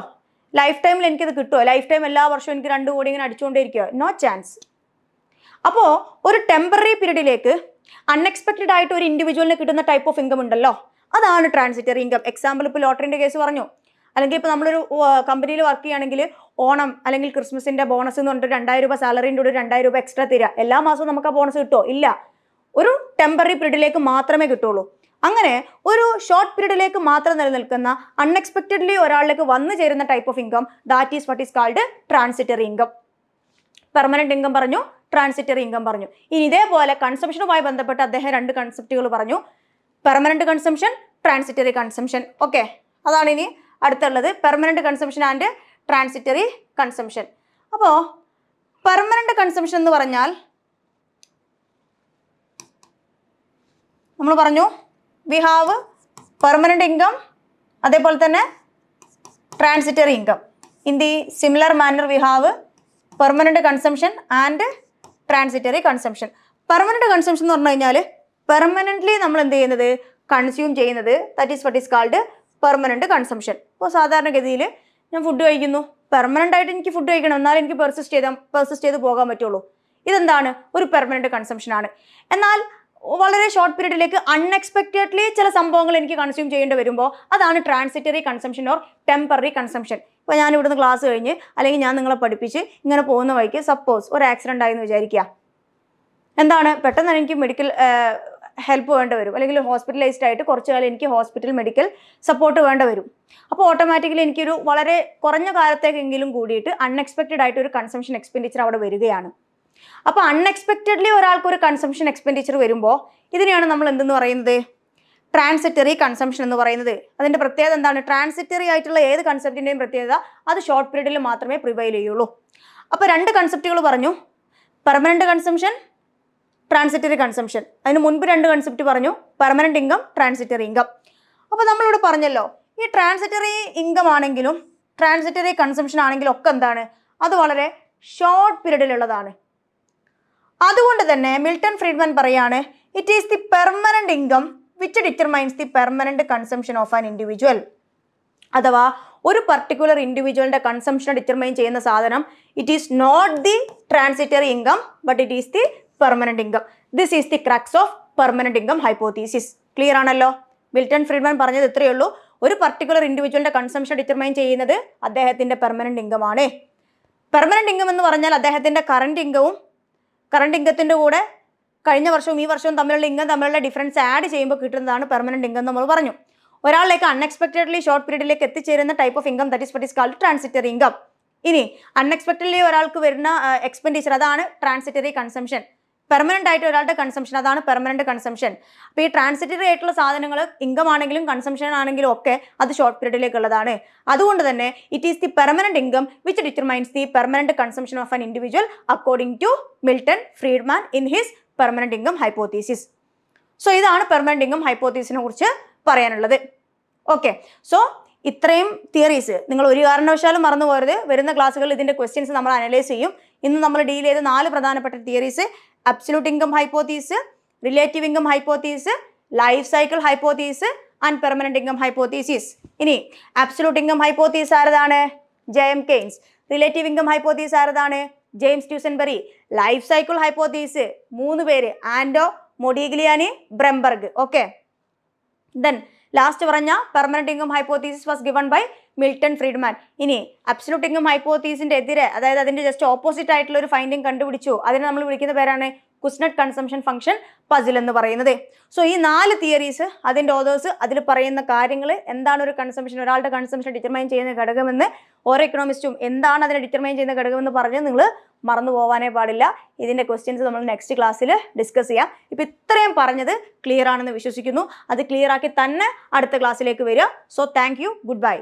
ലൈഫ് ടൈമിൽ എനിക്കത് കിട്ടുമോ? ലൈഫ് ടൈം എല്ലാ വർഷവും എനിക്ക് 2 കോടി ഇങ്ങനെ അടിച്ചുകൊണ്ടേയിരിക്കുമോ? No chance. അപ്പോൾ ഒരു ടെമ്പററി പീരീഡിലേക്ക് അൺഎക്സ്പെക്റ്റഡ് ആയിട്ട് ഒരു ഇൻഡിവിജ്വലിന് കിട്ടുന്ന ടൈപ്പ് ഓഫ് ഇൻകം ഉണ്ടല്ലോ, അതാണ് ട്രാൻസിറ്ററി ഇൻകം. എക്സാമ്പിൾ ഇപ്പോൾ ലോട്ടറിൻ്റെ കേസ് പറഞ്ഞു, അല്ലെങ്കിൽ ഇപ്പോൾ നമ്മളൊരു കമ്പനിയിൽ വർക്ക് ചെയ്യുകയാണെങ്കിൽ ഓണം അല്ലെങ്കിൽ ക്രിസ്മസിൻ്റെ ബോണസ് എന്ന് പറഞ്ഞിട്ട് 2000 രൂപ സാലറിൻ്റെ കൂടെ 2000 രൂപ എക്സ്ട്രാ തരിക. എല്ലാ മാസവും നമുക്ക് ആ ബോണസ് കിട്ടുമോ? ഇല്ല. ഒരു ടെമ്പററി പീരീഡിലേക്ക് മാത്രമേ കിട്ടുള്ളൂ. അങ്ങനെ ഒരു ഷോർട്ട് പീരീഡിലേക്ക് മാത്രം നിലനിൽക്കുന്ന അൺഎക്സ്പെക്റ്റഡ്ലി ഒരാളിലേക്ക് വന്നു ചേരുന്ന type of income, that is what is called transitory income. Permanent income പറഞ്ഞു, ട്രാൻസിറ്ററി ഇൻകം പറഞ്ഞു. ഇനി ഇതേപോലെ കൺസംഷനുമായി ബന്ധപ്പെട്ട് അദ്ദേഹം 2 കൺസെപ്റ്റുകൾ പറഞ്ഞു, permanent consumption, transitory consumption. Okay, അതാണ് ഇനി അടുത്തുള്ളത്, permanent consumption and transitory consumption. അപ്പോൾ പെർമനന്റ് കൺസംഷൻ എന്ന് പറഞ്ഞാൽ നമ്മൾ പറഞ്ഞു വി ഹാവ് പെർമനന്റ് ഇൻകം, അതേപോലെ തന്നെ transitory income. In the similar manner we have permanent consumption and transitory consumption. Permanent consumption എന്ന് പറഞ്ഞു കഴിഞ്ഞാൽ പെർമനൻ്റ്ലി നമ്മൾ എന്ത് ചെയ്യുന്നത്? കൺസ്യൂം ചെയ്യുന്നത്, that is what is called permanent consumption. ഇപ്പോൾ സാധാരണഗതിയിൽ ഞാൻ ഫുഡ് കഴിക്കുന്നു, പെർമനൻ്റ് ആയിട്ട് എനിക്ക് ഫുഡ് കഴിക്കണം, എന്നാലും എനിക്ക് പെർസിസ്റ്റ് ചെയ്ത് പോകാൻ പറ്റുള്ളൂ. ഇതെന്താണ്? ഒരു പെർമനന്റ് കൺസംഷൻ ആണ്. എന്നാൽ വളരെ ഷോർട്ട് പീരീഡിലേക്ക് അൺഎക്സ്പെക്റ്റഡ്ലി ചില സംഭവങ്ങൾ എനിക്ക് കൺസ്യൂം ചെയ്യേണ്ടി വരുമ്പോൾ അതാണ് transitory consumption or temporary consumption. ഇപ്പോൾ ഞാൻ ഇവിടുന്ന് ക്ലാസ് കഴിഞ്ഞ് അല്ലെങ്കിൽ ഞാൻ നിങ്ങളെ പഠിപ്പിച്ച് ഇങ്ങനെ പോകുന്ന വഴിക്ക് സപ്പോസ് ഒരു ആക്സിഡൻ്റ് ആയി എന്ന് വിചാരിക്കുക. എന്താണ്? പെട്ടെന്ന് എനിക്ക് മെഡിക്കൽ ഹെൽപ്പ് വേണ്ട വരും, അല്ലെങ്കിൽ ഹോസ്പിറ്റലൈസ്ഡ് ആയിട്ട് കുറച്ച് കാലം എനിക്ക് ഹോസ്പിറ്റൽ മെഡിക്കൽ സപ്പോർട്ട് വേണ്ട വരും. അപ്പോൾ ഓട്ടോമാറ്റിക്കലി എനിക്കൊരു വളരെ കുറഞ്ഞ കാലത്തേക്കെങ്കിലും കൂടിയിട്ട് അൺഎക്സ്പെക്റ്റഡ് ആയിട്ട് ഒരു കൺസംഷൻ എക്സ്പെൻഡിച്ചർ അവിടെ വരികയാണ്. അപ്പോൾ അൺഎക്സ്പെക്റ്റഡ്ലി ഒരാൾക്ക് ഒരു കൺസംഷൻ എക്സ്പെൻഡിച്ചർ വരുമ്പോൾ ഇതിനെയാണ് നമ്മൾ എന്തെന്ന് പറയുന്നത്? ട്രാൻസിറ്ററി കൺസംഷൻ എന്ന് പറയുന്നത്. അതിൻ്റെ പ്രത്യേകത എന്താണ്? ട്രാൻസിറ്ററി ആയിട്ടുള്ള ഏത് കൺസെപ്റ്റിൻ്റെയും പ്രത്യേകത അത് ഷോർട്ട് പീരീഡിൽ മാത്രമേ പ്രിവൈൽ ചെയ്യുള്ളൂ. അപ്പോൾ 2 കൺസെപ്റ്റുകൾ പറഞ്ഞു, പെർമനന്റ് കൺസംഷൻ, ട്രാൻസിറ്ററി കൺസംഷൻ. അതിന് മുൻപ് 2 കൺസെപ്റ്റ് പറഞ്ഞു, പെർമനന്റ് ഇൻകം, ട്രാൻസിറ്ററി ഇൻകം. അപ്പോൾ നമ്മളിവിടെ പറഞ്ഞല്ലോ, ഈ ട്രാൻസിറ്ററി ഇൻകം ആണെങ്കിലും ട്രാൻസിറ്ററി കൺസംഷൻ ആണെങ്കിലും ഒക്കെ എന്താണ്? അത് വളരെ ഷോർട്ട് പീരീഡിലുള്ളതാണ്. അതുകൊണ്ട് തന്നെ മിൽട്ടൺ ഫ്രീഡ്മാൻ പറയാണ്, it is the permanent income which determines the permanent consumption of an individual. അഥവാ ഒരു പർട്ടിക്കുലർ ഇൻഡിവിജ്വലിന്റെ കൺസംഷൻ ഡിറ്റർമൈൻ ചെയ്യുന്ന സാധനം it is not the transitory income but it is the permanent income. This is the crux of permanent income hypothesis. Clear ആണല്ലോ? Milton Friedman പറഞ്ഞത് ഇത്രയേ ഉള്ളൂ, ഒരു പർട്ടിക്കുലർ ഇൻഡിവിജ്വലിന്റെ കൺസംഷൻ ഡിറ്റർമൈൻ ചെയ്യുന്നത് അദ്ദേഹത്തിന്റെ പെർമനന്റ് ഇൻകം ആണ്. പെർമനന്റ് ഇൻകം എന്ന് പറഞ്ഞാൽ അദ്ദേഹത്തിന്റെ കറണ്ട് ഇൻകത്തിന്റെ കൂടെ കഴിഞ്ഞ വർഷവും ഈ വർഷവും തമ്മിലുള്ള ഡിഫറൻസ് ആഡ് ചെയ്യുമ്പോൾ കിട്ടുന്നതാണ് പെർമനന്റ് ഇൻകം നമ്മൾ പറഞ്ഞു. ഒരാളിലേക്ക് അൺഎക്സ്പെക്റ്റഡ്ലി ഷോർട്ട് പീരീഡിലേക്ക് എത്തിച്ചേരുന്ന type of income that is what is called transitory income. ഇനി അൺഎക്സ്പെക്റ്റഡ്ലി ഒരാൾക്ക് വരുന്ന എക്സ്പെൻഡിച്ചർ അതാണ് ട്രാൻസിറ്ററി കൺസംഷൻ. പെർമനന്റ് ആയിട്ട് ഒരാളുടെ കൺസംഷൻ അതാണ് പെർമനന്റ് കൺസംഷൻ. അപ്പോൾ ഈ ട്രാൻസിറ്ററി ആയിട്ടുള്ള സാധനങ്ങൾ ഇൻകം ആണെങ്കിലും കൺസംഷൻ ആണെങ്കിലും ഒക്കെ അത് ഷോർട്ട് പീരീഡിലേക്കുള്ളതാണ്. അതുകൊണ്ട് തന്നെ it is the permanent income which determines the permanent consumption of an individual according to Milton Friedman in his permanent income hypothesis. So ഇതാണ് പെർമനന്റ് ഇൻകം ഹൈപ്പോത്തീസിനെ കുറിച്ച് പറയാനുള്ളത്. ഓക്കെ, സോ ഇത്രയും തിയറീസ് നിങ്ങൾ ഒരു കാരണവശാലും മറന്നു പോകരുത്. വരുന്ന ക്ലാസ്സുകളിൽ ഇതിൻ്റെ ക്വസ്റ്റ്യൻസ് നമ്മൾ അനലൈസ് ചെയ്യും. ഇന്ന് നമ്മൾ ഡീൽ ചെയ്ത 4 പ്രധാനപ്പെട്ട theories: absolute income hypothesis, relative income hypothesis, life cycle hypothesis and permanent income hypothesis. ഇനി അബ്സല്യൂട്ട് ഇൻകം ഹൈപ്പോത്തീസ് ആരതാണ്? James Keynes. Relative income hypothesis ആരതാണ്? James Duesenberry. Life cycle hypothesis 3 പേര്: Ando, Modigliani, Brumberg. Okay, then last പറഞ്ഞ permanent income hypothesis was given by Milton Friedman. ഇനി absolute income ഹൈപ്പോത്തീസിന്റെ എതിരെ, അതായത് അതിന്റെ ജസ്റ്റ് ഓപ്പോസിറ്റ് ആയിട്ടുള്ള ഒരു ഫൈൻഡിങ് കണ്ടുപിടിച്ചു, അതിനെ നമ്മൾ വിളിക്കുന്ന പേരാണ് കുസ്നെറ്റ് കൺസംഷൻ ഫംഗ്ഷൻ പസിൽ എന്ന് പറയുന്നത്. സോ ഈ 4 തിയറീസ്, അതിന്റെ ഓതേഴ്സ്, അതിൽ പറയുന്ന കാര്യങ്ങൾ, എന്താണ് ഒരു കൺസംഷൻ, ഒരാളുടെ കൺസംഷൻ ഡിറ്റർമൈൻ ചെയ്യുന്ന ഘടകമെന്ന്, ഓരോ എക്കണോമിസ്റ്റും എന്താണ് അതിനെ ഡിറ്റർമൈൻ ചെയ്യുന്ന ഘടകമെന്ന് പറഞ്ഞ് നിങ്ങൾ മറന്നു പോകാനേ പാടില്ല. ഇതിന്റെ ക്വസ്റ്റ്യൻസ് നമ്മൾ നെക്സ്റ്റ് ക്ലാസ്സിൽ ഡിസ്കസ് ചെയ്യാം. ഇപ്പം ഇത്രയും പറഞ്ഞത് ക്ലിയർ ആണെന്ന് വിശ്വസിക്കുന്നു. അത് ക്ലിയർ ആക്കി തന്നെ അടുത്ത ക്ലാസ്സിലേക്ക് വരിക. So thank you, good bye.